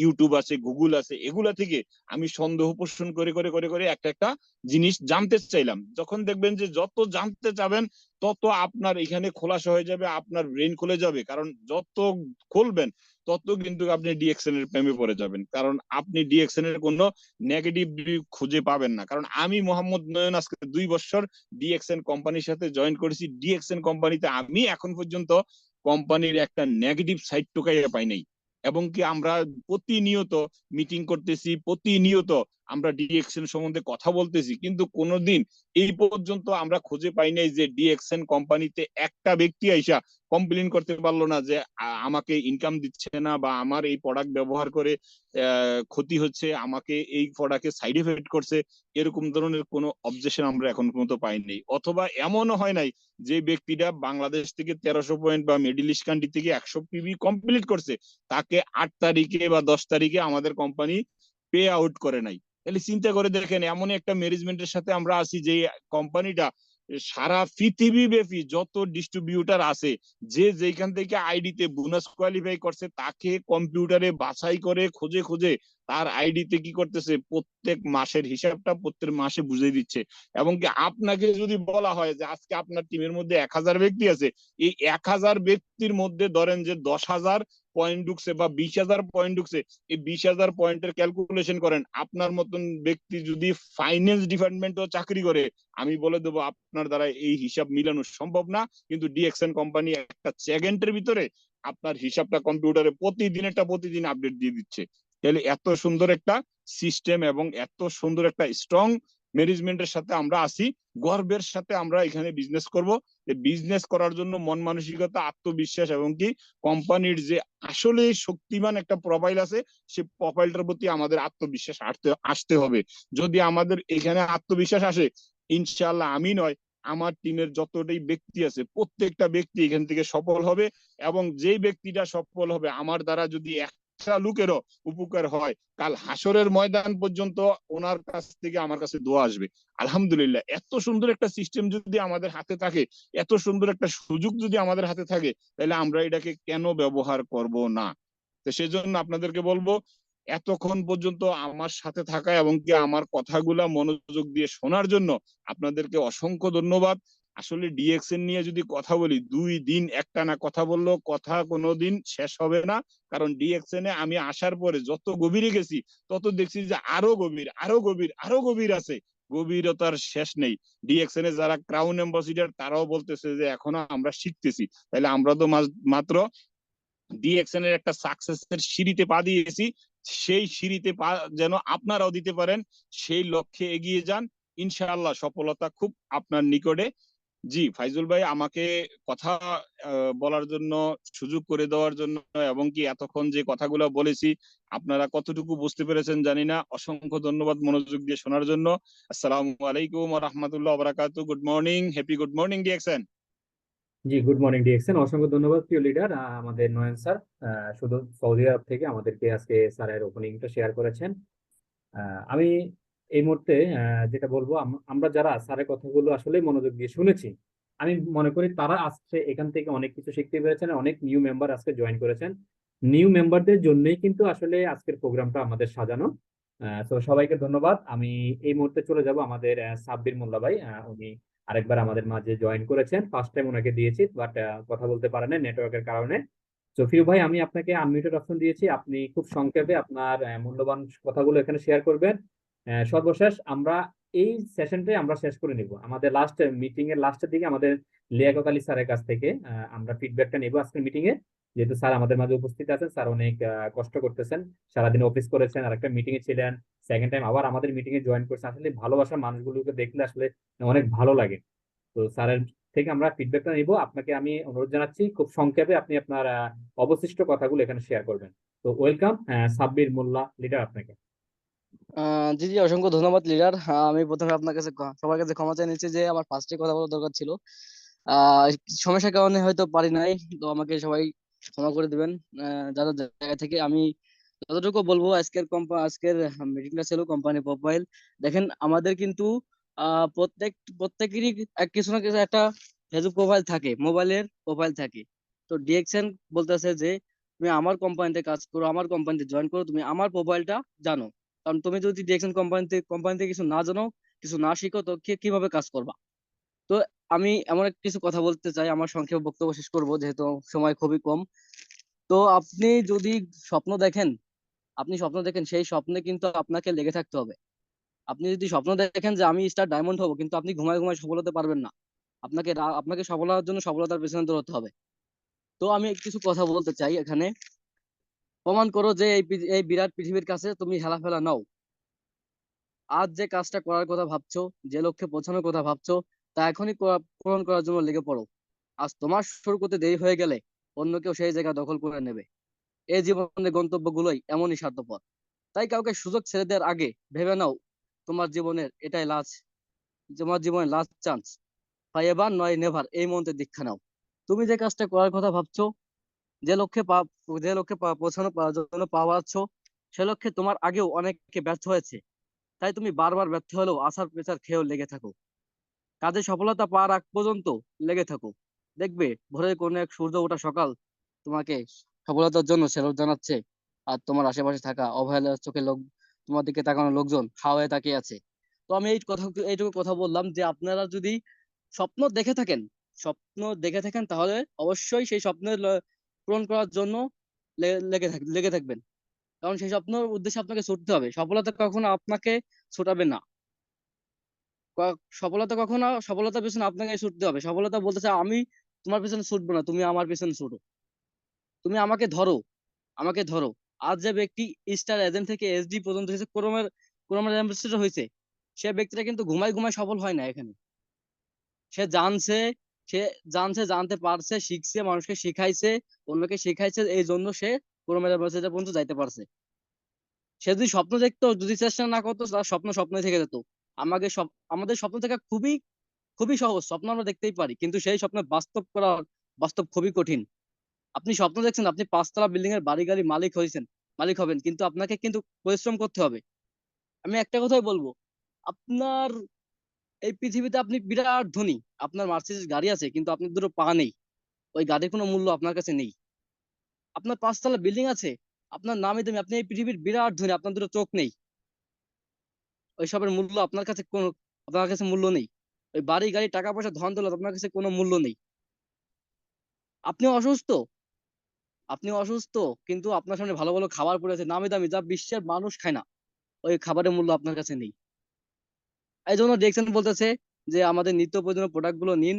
ইউটিউব আছে, গুগল আছে, এগুলা থেকে আমি সন্দেহ পোষণ করে করে করে করে একটা একটা জিনিস জানতে চাইলাম। যখন দেখবেন যে যত জানতে চাবেন তত আপনার এখানে খোলাসা হয়ে যাবে, আপনার ব্রেন খুলে যাবে। কারণ যত খুলবেন তত কিন্তু আপনি ডিএক্সএন এর প্রেমে পড়ে যাবেন। কারণ আপনি ডিএক্সএন এর কোনো নেগেটিভ খুঁজে পাবেন না। কারণ আমি মোহাম্মদ নয়ন আজকে 2 বছর ডিএক্সএন কোম্পানির সাথে জয়েন করেছি। ডিএক্সএন কোম্পানিতে আমি এখন পর্যন্ত কোম্পানির একটা নেগেটিভ সাইড টোকাইয়া পাই নাই। এবং কি আমরা প্রতিনিয়ত মিটিং করতেছি, প্রতিনিয়ত আমরা ডিএক্সএন সম্বন্ধে কথা বলতেছি, কিন্তু কোনোদিন এই পর্যন্ত আমরা খুঁজে পাই নাই যে ডিএক্সএন কোম্পানিতে একটা ব্যক্তি আইসা কমপ্লেন করতে পারলো না যে আমাকে ইনকাম দিচ্ছে না, বা আমার এই প্রোডাক্ট ব্যবহার করে ক্ষতি হচ্ছে, আমাকে এই প্রোডাক্টে সাইড এফেক্ট করছে। এরকম ধরনের কোনো অবজেকশন আমরা এখন পর্যন্ত পাইনি। অথবা এমনও হয় নাই যে ব্যক্তিটা বাংলাদেশ থেকে 1300 পয়েন্ট বা মিডল ইস্ট কান্ট্রি থেকে 100 পিবি কমপ্লিট করছে, তাকে 8 তারিখে বা 10 তারিখে আমাদের কোম্পানি পে আউট করে নাই। তাহলে চিন্তা করে দেখেন, এমন একটা ম্যানেজমেন্টের সাথে আমরা আছি যে কোম্পানিটা সারা পৃথিবী ব্যাপী যত ডিস্ট্রিবিউটার আছে, যে যেখান থেকে আইডিতে বোনাস কোয়ালিফাই করছে, তাকে কম্পিউটারে বাছাই করে খুঁজে খুঁজে তার আইডিতে কি করতেছে, প্রত্যেক মাসের হিসাবটা প্রত্যেক মাসে বুঝিয়ে দিচ্ছে। এবং কি আপনাকে যদি বলা হয় যে আজকে আপনার টিমের মধ্যে 1000 ব্যক্তি আছে, এই 1000 ব্যক্তির মধ্যে ধরেন যে 10,000 পয়েন্ট ঢুকছে বা 20,000 পয়েন্ট ঢুকছে, এই 20,000 পয়েন্টের ক্যালকুলেশন করেন। আপনার মতন ব্যক্তি যদি ফাইন্যান্স ডিপার্টমেন্টও চাকরি করে, আমি বলে দেবো আপনার দ্বারা এই হিসাব মিলানো সম্ভব না। কিন্তু ডিএক্সএন কোম্পানি একটা সেকেন্ডের ভিতরে আপনার হিসাবটা কম্পিউটারে প্রতিদিন আপডেট দিয়ে দিচ্ছে। তাহলে এত সুন্দর একটা সিস্টেম এবং এত সুন্দর একটা স্ট্রং ম্যানেজমেন্টের সাথে আমরা আছি, গর্বের সাথে আমরা এখানে বিজনেস করব। বিজনেস করার জন্য মন মানসিকতা, আত্মবিশ্বাস এবং কি কোম্পানির যে আসলে শক্তিমান একটা প্রোফাইল আছে, সেই প্রোফাইলটার প্রতি আমাদের আত্মবিশ্বাস আসতে হবে। যদি আমাদের এখানে আত্মবিশ্বাস আসে, ইনশাআল্লাহ আমি নয়, আমার টিমের যতটাই ব্যক্তি আছে প্রত্যেকটা ব্যক্তি এখান থেকে সফল হবে। এবং যেই ব্যক্তিটা সফল হবে আমার দ্বারা যদি একটা লোকেরও উপকার হয়, কাল হাসরের ময়দান পর্যন্ত ওনার কাছ থেকে আমার কাছে দোয়া আসবে। আলহামদুলিল্লাহ, এত সুন্দর একটা সিস্টেম যদি আমাদের হাতে থাকে, এত সুন্দর একটা সুযোগ যদি আমাদের হাতে থাকে, তাহলে আমরা এটাকে কেন ব্যবহার করব না? তো সেজন্য আপনাদেরকে বলবো, এতক্ষণ পর্যন্ত আমার সাথে থাকা এবং কি আমার কথাগুলা মনোযোগ দিয়ে শোনার জন্য আপনাদেরকে অসংখ্য ধন্যবাদ। আসলে ডিএক্সএন নিয়ে যদি কথা বলি, 2 দিন একটানা কথা বললেও কথা কোনোদিন শেষ হবে না। কারণ ডিএক্সএন এ আমি আসার পরে যত গভীরে গেছি তত দেখছি যে আরো গভীর, আরো গভীর, আরো গভীর আছে, গভীরতার শেষ নেই। ডিএক্সএন এ যারা ক্রাউন অ্যাম্বাসিডার তারাও বলতেছে যে এখনো আমরা শিখতেছি। তাহলে আমরা তো মাত্র ডিএক্সএন এর একটা সাকসেসের সিঁড়িতে পা দিয়েছি। সেই সিঁড়িতে পা যেন আপনারাও দিতে পারেন, সেই লক্ষ্যে এগিয়ে যান। ইনশাআল্লাহ সফলতা খুব আপনার নিকটে। জি ফাইজুল ভাই, আমাকে কথা বলার জন্য, সুযোগ করে দেওয়ার জন্য, এবং কি এতক্ষণ যে কথাগুলো বলেছি আপনারা কতটুকু বুঝতে পেরেছেন জানি না। অসংখ্য ধন্যবাদ মনোযোগ দিয়ে শোনার জন্য। আসসালামু আলাইকুম ওয়া রাহমাতুল্লাহি ওয়া বারাকাতুহু। Good morning, happy good morning DXN. জি, গুড মর্নিং ডিএক্সএন। অসংখ্য ধন্যবাদ প্রিয় লিডার, আমাদের নয়ন স্যার শুধু সৌদি আরব থেকে আমাদেরকে আজকে স্যারের ওপেনিংটা শেয়ার করেছেন। আমি এই মুহূর্তে যেটা বলবো, আমরা যারা স্যারের কথাগুলো আসলে মনোযোগ দিয়ে শুনেছি, আমি মনে করি তারা আজকে এখান থেকে অনেক কিছু শিখতে পেরেছেন। অনেক নিউ মেম্বার আজকে জয়েন করেছেন। নিউ মেম্বারদের জন্যই কিন্তু আসলে আজকের প্রোগ্রামটা আমাদের সাজানো। তো সবাইকে ধন্যবাদ। আমি এই মুহূর্তে চলে যাব আমাদের সাব্বির মোল্লা ভাই, উনি আরেকবার আমাদের মাঝে জয়েন করেছেন। ফার্স্ট টাইম ওনাকে দিয়েছি, বাট কথা বলতে পারেন নেটওয়ার্কের কারণে। তো ফিরু ভাই, আমি আপনাকে আনমিউটেড অপশন দিয়েছি, আপনি খুব সংক্ষেপে আপনার মূল্যবান কথাগুলো এখানে শেয়ার করবেন। সর্বশেষ আমরা এই সেশনটাই আমরা শেষ করে নিব। আমাদের লাস্ট মিটিং এর লাস্টের দিকে আমাদের লিয়াকত আলী স্যারের কাছ থেকে আমরা ফিডব্যাকটা নিব আজকের মিটিং এ। যেহেতু স্যার আমাদের মাঝে উপস্থিত আছেন, স্যার অনেক কষ্ট করতেছেন, সারাদিন অফিস করেছেন, আর একটা মিটিং এ ছিলেন, সেকেন্ড টাইম আবার আমাদের মিটিং এ জয়েন করছেন। আসলে ভালোবাসার মানুষগুলোকে দেখলে আসলে অনেক ভালো লাগে। তো স্যারের থেকে আমরা ফিডব্যাকটা নিব। আপনাকে আমি অনুরোধ জানাচ্ছি খুব সংক্ষেপে আপনি আপনার অবশিষ্ট কথাগুলো এখানে শেয়ার করবেন। তো ওয়েলকাম সাব্বির মোল্লা লিডার, আপনাকে। জি জি, অসংখ্য ধন্যবাদ লিডার। আমি প্রথমে আপনার কাছে সবার কাছে ক্ষমা চাই নিচ্ছি যে আমার ফার্স্টে কথা বলার দরকার ছিল। কিছু সমস্যার কারণে হয়তো পারি নাই, তো আমাকে সবাই ক্ষমা করে দিবেন। যারা জায়গা থেকে আমি যতটুকু বলবো, আজকের মিটিংটা ছিল কোম্পানি প্রোফাইল। দেখেন, আমাদের কিন্তু প্রত্যেকেরই কিছু না কিছু একটা ফেসবুক প্রোফাইল থাকে, মোবাইলের প্রোফাইল থাকে। তো ডিএক্সএন বলতেছে যে তুমি আমার কোম্পানিতে কাজ করো, আমার কোম্পানিতে জয়েন করো, তুমি আমার প্রোফাইলটা জানো। কারণ তুমি যদি ডিএক্সএন কোম্পানিতে কিছু না জানো, কিছু না শিখো, তো কিভাবে কাজ করবা? তো আমি এমন একটা কিছু কথা বলতে চাই, আমার সংক্ষেপে বক্তব্য শেষ করব যেহেতু সময় খুবই কম। তো আপনি স্বপ্ন দেখেন, সেই স্বপ্নে কিন্তু আপনাকে লেগে থাকতে হবে। আপনি যদি স্বপ্ন দেখেন যে আমি স্টার ডায়মন্ড হব, কিন্তু আপনি ঘুমায় ঘুমায় সফল হতে পারবেন না। আপনাকে সফল হওয়ার জন্য সফলতার পেছনে দৌড়াতে হবে। তো আমি কিছু কথা বলতে চাই এখানে। প্রমাণ করো যে এই বিরাট পৃথিবীর কাছে তুমি হেলাফেলা নও। আজ যে কাজটা করার কথা ভাবছো, যে লক্ষ্যে পৌঁছানোর কথা ভাবছো, তা এখনই পূরণ করার জন্য লেগে পড়ো। আজ তোমার শুরু করতে দেরি হয়ে গেলে অন্য কেউ সেই জায়গা দখল করে নেবে। এই জীবনের গন্তব্যগুলোই এমনই স্বার্থপর। তাই কাউকে সুযোগ ছেড়ে দেওয়ার আগে ভেবে নাও, তোমার তোমার জীবনের লাস্ট চান্স। হয় এবার নয় নেভার, এই মন্ত্রে দীক্ষা নাও। তুমি যে কাজটা করার কথা ভাবছো, যে লক্ষ্যে পৌঁছানোর জন্য পাওয়াচ্ছ, সে লক্ষ্যে তোমার আগেও অনেকে ব্যর্থ হয়েছে। তাই তুমি বারবার ব্যর্থ হলেও আশার পেছার খেয়েও লেগে থাকো। কাজে সফলতা পাওয়ার আগ পর্যন্ত লেগে থাকো। দেখবে ভোরের কোনো এক সূর্য ওঠা সকাল তোমাকে সফলতার জন্য স্যালুট জানাচ্ছে। আর তোমার আশেপাশে থাকা অবহেলার চোখে তোমার দিকে তাকানো লোকজন হাওয়ায় তাকিয়ে আছে। তো আমি এইটুকু কথা বললাম যে আপনারা যদি স্বপ্ন দেখে থাকেন তাহলে অবশ্যই সেই স্বপ্নের পূরণ করার জন্য লেগে থাকবেন। কারণ সেই স্বপ্নের উদ্দেশ্যে আপনাকে ছুটতে হবে। সফলতা কখনো আপনাকে ছুটাবে না। সফলতার পেছনে আপনাকে ছুটতে হবে। সফলতা বলতেছে আমি তোমার পেছনে ছুটবো না, তুমি আমার পেছনে ছুটো। তুমি আমাকে ধরো। আজ যে ব্যক্তি স্টার এজেন্ট থেকে এসডি পর্যন্ত হয়েছে, ক্রোমের অ্যাম্বাসেডর হয়েছে, সে ব্যক্তিটা কিন্তু ঘুমায় ঘুমায় সফল হয় না এখানে। সে জানছে সে জানতে পারছে, শিখছে, মানুষকে শিখাইছে, অন্যকে শিখাইছে, এই জন্য সে ক্রোমের অ্যাম্বাসেডর পর্যন্ত যাইতে পারছে। সে যদি স্বপ্ন দেখতো, যদি চেষ্টা না করতো, তার স্বপ্নই থেকে যেত। আমাদের স্বপ্ন দেখা খুবই খুবই সহজ, স্বপ্ন আমরা দেখতেই পারি, কিন্তু সেই স্বপ্ন বাস্তব খুবই কঠিন। আপনি স্বপ্ন দেখছেন আপনি 5 তলা বিল্ডিং এর বাড়ি গাড়ি মালিক হবেন, কিন্তু আপনাকে কিন্তু পরিশ্রম করতে হবে। আমি একটা কথাই বলবো, আপনার এই পৃথিবীতে আপনি বিরাট ধনী, আপনার মার্সিডিজ গাড়ি আছে, কিন্তু আপনার দুটো পা নেই। ওই গাড়ির কোনো মূল্য আপনার কাছে নেই। আপনার 5 তলা বিল্ডিং আছে, আপনার নামে দামি, আপনি এই পৃথিবীর বিরাট ধনী, আপনার দুটো চোখ নেই, ওইসবের মূল্য আপনার কাছে কোনো, আপনার কাছে মূল্য নেই। ওই বাড়ি গাড়ি টাকা পয়সা ধন দৌলত আপনার কাছে কোনো মূল্য নেই। আপনি অসুস্থ, আপনি অসুস্থ, কিন্তু আপনার সামনে ভালো ভালো খাবার পড়ে আছে নামি দামি, যা বিশ্বের মানুষ খায় না, ওই খাবারের মূল্য আপনার কাছে নেই। এই জন্য দেখছেন বলতেছে যে আমাদের নিত্য প্রয়োজনীয় প্রোডাক্ট গুলো নিন,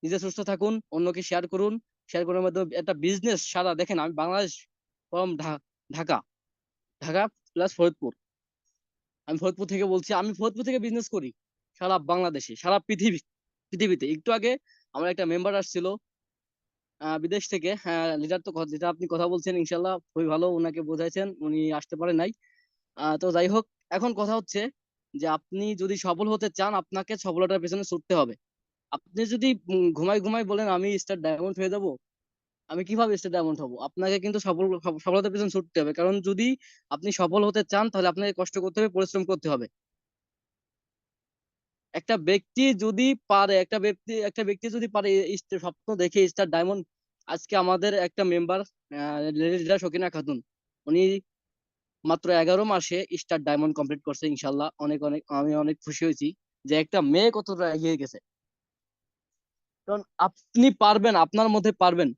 নিজে সুস্থ থাকুন, অন্যকে শেয়ার করুন। শেয়ার করার মাধ্যমে একটা বিজনেস সারা, দেখেন আমি বাংলাদেশ ফ্রম ঢাকা, ঢাকা প্লাস ফরিদপুর, আমি ফরিদপুর থেকে বলছি, আমি ফরিদপুর থেকে বিজনেস করি সারা বাংলাদেশে, সারা পৃথিবীতে। একটু আগে আমার একটা মেম্বার আসছিল বিদেশ থেকে, হ্যাঁ লিডার, তো যেটা আপনি কথা বলছেন ইনশাল্লাহ খুবই ভালো, উনাকে বোঝাইছেন, উনি আসতে পারে নাই। তো যাই হোক, এখন কথা হচ্ছে যে আপনি যদি সফল হতে চান, আপনাকে সফলতার পেছনে ছুটতে হবে। আপনি যদি ঘুমাই ঘুমাই বলেন আমি স্টার ডায়মন্ড হয়ে যাব, আমি কিভাবে স্টার ডায়মন্ড হব? আপনাকে কিন্তু সফলতার পেছনে ছুটতে হবে, কারণ যদি আপনি সফল হতে চান তাহলে আপনাকে কষ্ট করতে হবে, পরিশ্রম করতে হবে। একটা ব্যক্তি যদি পারে, একটা ব্যক্তি যদি পারে স্বপ্ন দেখে স্টার ডায়মন্ড, আজকে আমাদের একটা মেম্বার লিডার সকিনা খাতুন, উনি মাত্র 11 মাসে স্টার ডায়মন্ড কমপ্লিট করছে ইনশাল্লাহ। অনেক অনেক আমি অনেক খুশি হয়েছি যে একটা মেয়ে কতটা এগিয়ে গেছে। কারণ আপনি পারবেন, আপনার মধ্যে পারবেন,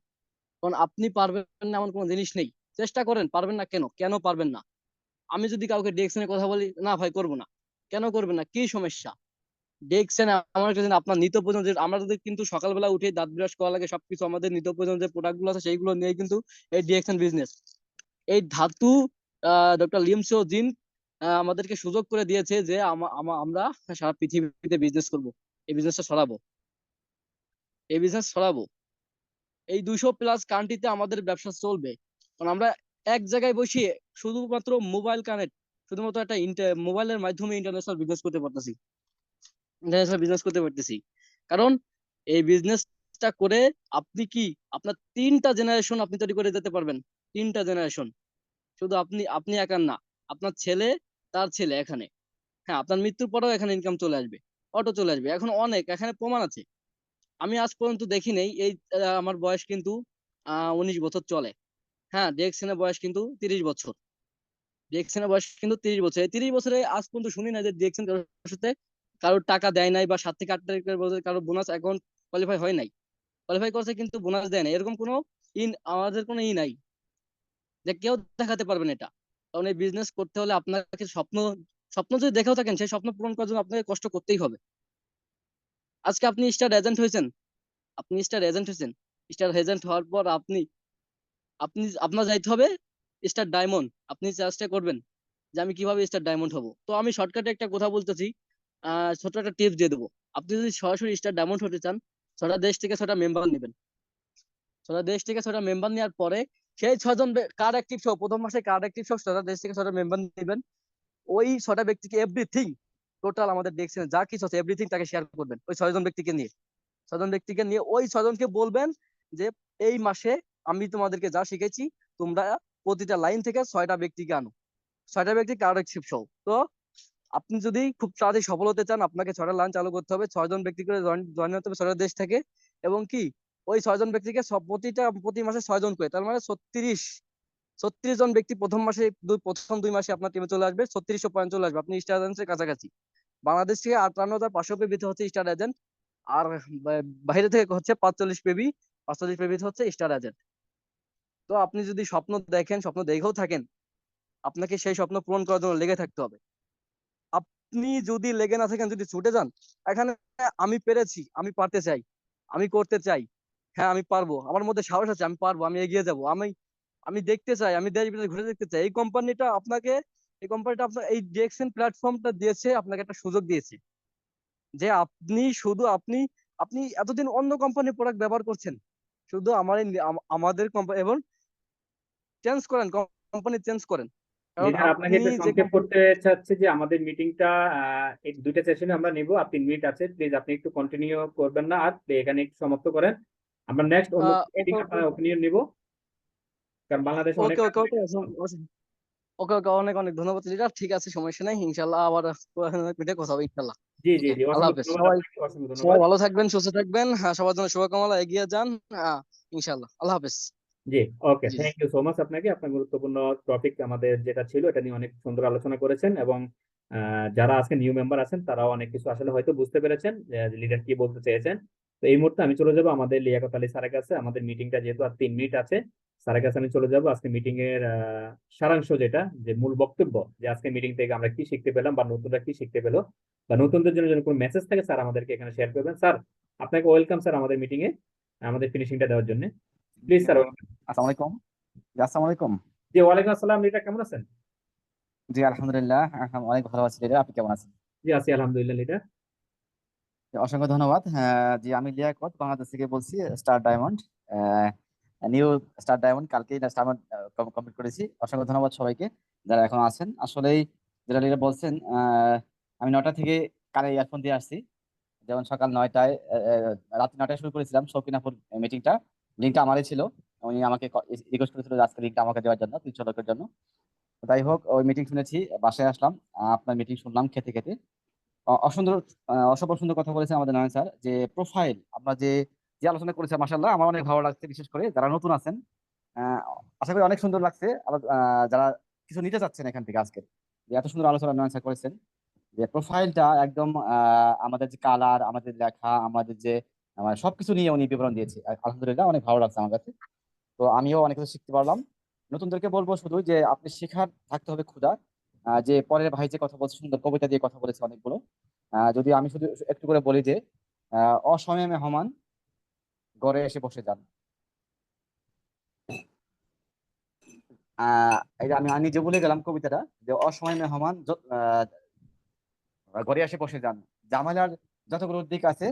কারণ আপনি পারবেন না এমন কোনো জিনিস নেই। চেষ্টা করেন, পারবেন না কেন, কেন পারবেন না? আমি যদি কাউকে ডিরেকশনের কথা বলি, না ভাই করবো না, কেন করবেন না, কি সমস্যা? দেখছেন আমার কাছে আপনার নিত্য প্রয়োজন যে, আমাদের কিন্তু সকালবেলা উঠে দাঁত ব্রাশ করা লাগে, সবকিছু আমাদের নিত্য প্রয়োজন যে প্রোডাক্ট গুলো আছে সেইগুলো নিয়ে কিন্তু এই ডিএক্সএন বিজনেস, এই ধাতু ডক্টর লিমসো জিন আমাদেরকে সুযোগ করে দিয়েছে যে আমরা সারা পৃথিবীতে বিজনেস করব, এই বিজনেসটা ছড়াবো, এই বিজনেস ছড়াবো। এই 200+ কান্ট্রিতে আমাদের ব্যবসা চলবে, কারণ আমরা এক জায়গায় বসিয়ে শুধুমাত্র মোবাইল কানেক্ট, শুধুমাত্র একটা মোবাইলের মাধ্যমে ইন্টারন্যাশনাল বিজনেস করতে পারতেছি, কারণ এই বিজনেসটা করে আপনি কি আপনার 3টা জেনারেশন আপনি তৈরি করে যেতে পারবেন। 3টা জেনারেশন, শুধু আপনি আপনি একার না, আপনার ছেলে, তার ছেলে এখানে, হ্যাঁ আপনার মৃত্যুর পরেও এখানে ইনকাম চলে আসবে, অটো চলে আসবে। এখন অনেক এখানে প্রমাণ আছে, আমি আজ পর্যন্ত দেখি নেই এই আমার বয়স কিন্তু 19 বছর চলে, হ্যাঁ ডিএক্সএনের বয়স কিন্তু 30 বছর, ডিএক্সএনের বয়স কিন্তু 30 বছর, এই 30 বছরে আজ পর্যন্ত শুনি না যে ডিএক্সএন কারোর সাথে কারোর টাকা দেয় নাই, বা 7 থেকে 8 কারোর বোনাস অ্যাকাউন্ট কোয়ালিফাই হয় নাই, কোয়ালিফাই করছে কিন্তু বোনাস দেয় না, এরকম কোনো আমাদের কোনো নাই, যে কেউ দেখাতে পারবেন এটা। কারণ এই বিজনেস করতে হলে আপনাকে স্বপ্ন, স্বপ্ন যদি দেখেও থাকেন, সেই স্বপ্ন পূরণ করার জন্য আপনাকে কষ্ট করতেই হবে। আজকে আপনি স্টার এজেন্ট হয়েছেন, আপনি স্টার এজেন্ট হয়েছেন, স্টার এজেন্ট হওয়ার পর আপনি আপনি আপনার যাইতে হবে স্টার ডায়মন্ড, আপনি চেষ্টা করবেন যে আমি কিভাবে স্টার ডায়মন্ড হব। তো আমি শর্টকাটে একটা কথা বলতেছি, ছোট একটা টিপস দিয়ে দেবো। আপনি যদি সরাসরি স্টার ডায়মন্ড হতে চান, 6টা দেশ থেকে 6টা মেম্বার নেবেন, 6টা দেশ থেকে 6টা মেম্বার নেওয়ার পরে সেই 6জন কার্ড অ্যাক্টিভ সহ, প্রথম মাসে কার্ড অ্যাক্টিভ সহ 6টা দেশ থেকে 6টা মেম্বার নেবেন। ওই 6টা ব্যক্তিকে এভরিথিং, টোটাল আমাদের ডেস্কে যা কিছু আছে এভরিথিং তাকে শেয়ার করবেন, ওই 6জন ব্যক্তিকে নিয়ে, 6জন ব্যক্তিকে নিয়ে ওই 6জনকে বলবেন যে এই মাসে আমি তোমাদেরকে যা শিখেছি, তোমরা প্রতিটা লাইন থেকে 6টা ব্যক্তিকে আনো, 6টা ব্যক্তি কার্ড অ্যাক্টিভ সহ। তো আপনি যদি খুব তাড়াতাড়ি সফল হতে চান, আপনাকে 6টা লাইন চালু করতে হবে, 6জন ব্যক্তি করে জয়েন হতে হবে 6টা দেশ থেকে, এবং কি ওই 6জন ব্যক্তিকে প্রতি মাসে 6জন করে, তার মানে 36 জন ব্যক্তি প্রথম মাসে, প্রথম 2 মাসে আপনার টিমে চলে আসবে, 3600 পয়েন্ট চলে আসবে, আপনি স্টার এজেন্টের কাছাকাছি। বাংলাদেশ থেকে 58,500 পেবিতে হচ্ছে স্টার এজেন্ট, আর বাইরে থেকে হচ্ছে 45 পেবিতে হচ্ছে স্টার এজেন্ট। তো আপনি যদি স্বপ্ন দেখেন, স্বপ্ন দেখেও থাকেন, আপনাকে সেই স্বপ্ন পূরণ করার জন্য লেগে থাকতে হবে। আপনি যদি লেগে না থাকেন, যদি ছুটে যান, এখানে আমি পেরেছি, আমি পারতে চাই, আমি করতে চাই, হ্যাঁ আমি পারবো, আমার মধ্যে সাহস আছে, আমি পারবো, আমি এগিয়ে যাব, আমি আমি দেখতে চাই, আমি দেশ বিদেশ ঘুরে দেখতে চাই, এই কোম্পানিটা আপনার এই ডিএক্সএন প্ল্যাটফর্মটা দিয়েছে, আপনাকে একটা সুযোগ দিয়েছে যে আপনি শুধু আপনি আপনি এতদিন অন্য কোম্পানির প্রোডাক্ট ব্যবহার করছেন, শুধু আমাদের কোম্পানি, এবং চেঞ্জ করেন, কোম্পানি চেঞ্জ করেন, কারণ লিডার, আপনাকে আপনি একটু যে সংক্ষেপ করতে চাচ্ছি যে আমাদের মিটিংটা এই 2টা সেশনে আমরা নিব, 3 মিনিট আছে, প্লিজ আপনি একটু কন্টিনিউ করবেন না, আর এখানে একটু সমাপ্ত করেন। আমরা নেক্সট অন্য মিটিং আপনার ওপিনিয়ন নিব, কারণ বাংলাদেশে অনেক ওকে ওকে ওকে ওকে ওকে, অনেক অনেক ধন্যবাদ লিডার, ঠিক আছে সমস্যা নাই, ইনশাল্লাহ আবার মিটে কথা হবে ইনশাল্লাহ। জি জি জি, আল্লাহ অসংখ্য হাফেজ ধন্যবাদ সবাই, আপনাকে, অসংখ্য সবাই ধন্যবাদ। ভালো থাকবেন, সুস্থ থাকবেন, হ্যাঁ সবার জন্য শুভকামনা, এগিয়ে যান, ইনশাল্লাহ, আল্লাহ হাফেজ। জি, ওকে, জি থ্যাংক ইউ সো মাচ আপনাকে। আপনার গুরুত্বপূর্ণ টপিক আমাদের যেটা ছিল এটা নিয়ে অনেক সুন্দর আলোচনা করেছেন, এবং যারা আজকে নিউ মেম্বার আছেন তারাও অনেক কিছু আসলে হয়তো বুঝতে পেরেছেন যে লিডার কি বলতে চেয়েছেন। তো এই মুহূর্তে আমি চলে যাব আমাদের লিয়াকত আলী স্যারের কাছে। আমাদের মিটিংটা যেহেতু আর 3 মিনিট আছে, স্যারের কাছে আমি চলে যাব আজকে মিটিং এর সারাংশ, যেটা যে মূল বক্তব্য, যে আজকে মিটিং থেকে আমরা কি শিখতে পেলাম বা নতুনরা কি শিখতে পেলো, বা নতুনদের জন্য যদি কোনো মেসেজ থাকে স্যার আমাদেরকে এখানে শেয়ার করবেন। স্যার, আপনাকে ওয়েলকাম স্যার আমাদের মিটিং এ আমাদের ফিনিশিংটা দেওয়ার জন্য। Please sir. আসসালামু আলাইকুম। জি, আসসালামু আলাইকুম। জি, ওয়ালাইকুম আসসালাম। লিডার কেমন আছেন? জি, আলহামদুলিল্লাহ, অনেক ভালো আছি লিডার। আপনি কেমন আছেন? জি, আছি আলহামদুলিল্লাহ লিডার। জি, অসংখ্য ধন্যবাদ। জি, আমি লিয়াকত বাংলাদেশ থেকে বলছি, star diamond, new star diamond. কালকেই স্টার ডায়মন্ড কমপ্লিট করেছি। অসংখ্য ধন্যবাদ সবাইকে যারা এখন আছেন। আসলেই যেটা লিডার বলছেন, আমি 9টা থেকে কানে ইয়ারফোন দিয়ে আসছি। যেমন সকাল 9টায়, রাত 9টায় শুরু করেছিলাম শৌখিনাপুর মিটিংটা। লিঙ্কটা আমারই ছিল। উনি আমাকে রিকোয়েস্ট করেছিল যে আজকে লিঙ্কটা আমাকে দেওয়ার জন্য 300 লোকের জন্য। যাই হোক, ওই মিটিং শুনেছি, বাসায় আসলাম, আপনার মিটিং শুনলাম খেতে খেতে। অসুন্দর, অসম্ভব সুন্দর কথা বলেছেন আমাদের নয়ন স্যার। যে প্রোফাইল আমরা যে যে আলোচনা করেছি, মাসাল্লাহ আমার অনেক ভালো লাগছে। বিশেষ করে যারা নতুন আছেন, আহ, আশা করি অনেক সুন্দর লাগছে। আবার যারা কিছু নিতে চাচ্ছেন এখান থেকে, আজকে যে এত সুন্দর আলোচনা নয়ন স্যার করেছেন, যে প্রোফাইলটা একদম আমাদের যে কালার, আমাদের লেখা, আমাদের যে সবকিছু নিয়ে উনি বিবরণ দিয়েছে। আলহামদুলিল্লাহ, অনেক ভালো লাগছে আমার কাছে। তো আমিও অনেক কিছু শিখতে পারলাম। নতুনদেরকে বলবো শুধু যে আপনি শেখার থাকতে হবে ক্ষুধা। যে পরের ভাই যে কথা বলছে, সুন্দর কবিতা দিয়ে কথা বলেছে অনেকগুলো। যদি আমি শুধু একটু করে বলি যে অসময়ে মেহমান ঘরে এসে বসে যান। এটা আমি নিজে বলে গেলাম কবিতাটা, যে অসময়ে মেহমান ঘরে এসে বসে যান। ঝামেলার যতগুলো দিক আছে,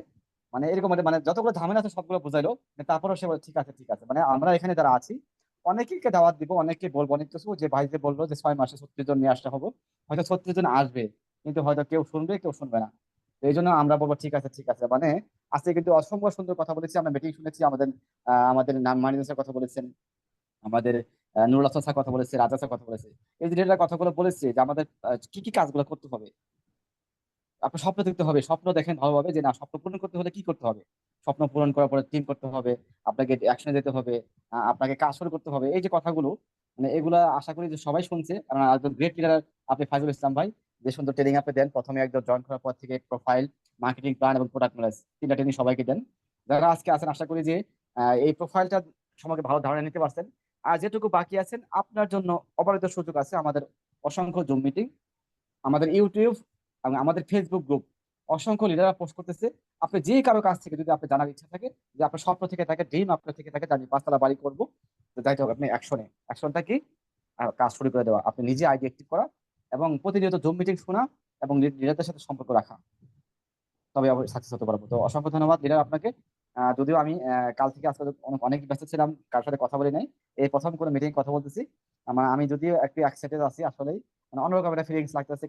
মানে এরকম মানে যতগুলো ঝামেলা আছে সবগুলো বুঝাইলো, তারপরেও সে বলে, ঠিক আছে ঠিক আছে। মানে আমরা এখানে যারা আছি অনেকেই দাওয়াত দিব, অনেককে বলবো অনেক কিছু। যে ভাই যে বললো যে 6 মাসে 36 জন নিয়ে আসতে হবে, হয়তো 36 জন আসবে, কিন্তু হয়তো কেউ শুনবে কেউ শুনবে না। তো এই জন্য আমরা বলবো ঠিক আছে ঠিক আছে। মানে আজকে কিন্তু অসংখ্য সুন্দর কথা বলেছি, আমরা মিটিং শুনেছি। আমাদের নাম মানিক স্যার কথা বলেছেন, আমাদের নুরুল হাসান স্যার কথা বলেছে, রাজা স্যার কথা বলেছে। এই যে কথাগুলো বলেছে যে আমাদের কি কি কাজগুলো করতে হবে। আপনার স্বপ্ন দেখতে হবে, স্বপ্ন দেখেন ভালোভাবে, যে না স্বপ্ন পূরণ করতে হলে কি করতে হবে। স্বপ্ন পূরণ করার পরে টিম করতে হবে, আপনাকে অ্যাকশনে যেতে হবে, আপনাকে কাজ শুরু করতে হবে। এই যে কথাগুলো, মানে এগুলা আশা করি যে সবাই শুনছে। কারণ একজন গ্রেট লিডার আপনি ফাইজুল ইসলাম ভাই, যে সুন্দর ট্রেনিং আপনি দেন। প্রথমে একদম জয়েন করার পর থেকে প্রোফাইল, মার্কেটিং প্ল্যান এবং প্রোডাক্ট নলেজ, 3টা ট্রেনিং সবাইকে দেন। যারা আজকে আছেন, আশা করি যে এই প্রোফাইলটা সম্পর্কে ভালো ধারণা নিতে পারছেন। আর যেটুকু বাকি আছেন, আপনার জন্য অপরিত সুযোগ আছে। আমাদের অসংখ্য জুম মিটিং, আমাদের ইউটিউব এবং আমাদের ফেসবুক গ্রুপ, অসংখ্য লিডাররা পোস্ট করতেছে। আপনি যে কারো কাছ থেকে যদি আপনি জানার ইচ্ছা থাকে, যে আপনার স্বপ্ন থেকে থাকে, ড্রিম আপনার থেকে থাকে যে আমি 5 তলা বাড়ি করবো, তো যাইতে হবে আপনি অ্যাকশনে। অ্যাকশনটা কি? কাজ শুরু করে দেওয়া, আপনি নিজে আইডি অ্যাক্টিভ করা, এবং প্রতিনিয়ত জুম মিটিং শোনা, এবং লিডারদের সাথে সম্পর্ক রাখা, তবে সাকসেস হতে পারবো। তো অসংখ্য ধন্যবাদ লিডার আপনাকে। যদিও আমি কাল থেকে আজকে অনেক ব্যস্ত ছিলাম, কার সাথে কথা বলি নাই, এই প্রথম কোনো মিটিং কথা বলতেছি। আমি যদিও একটু এক্সাইটেড আছি আসলেই, মানে অন্যরকম একটা ফিলিংস লাগতেছে।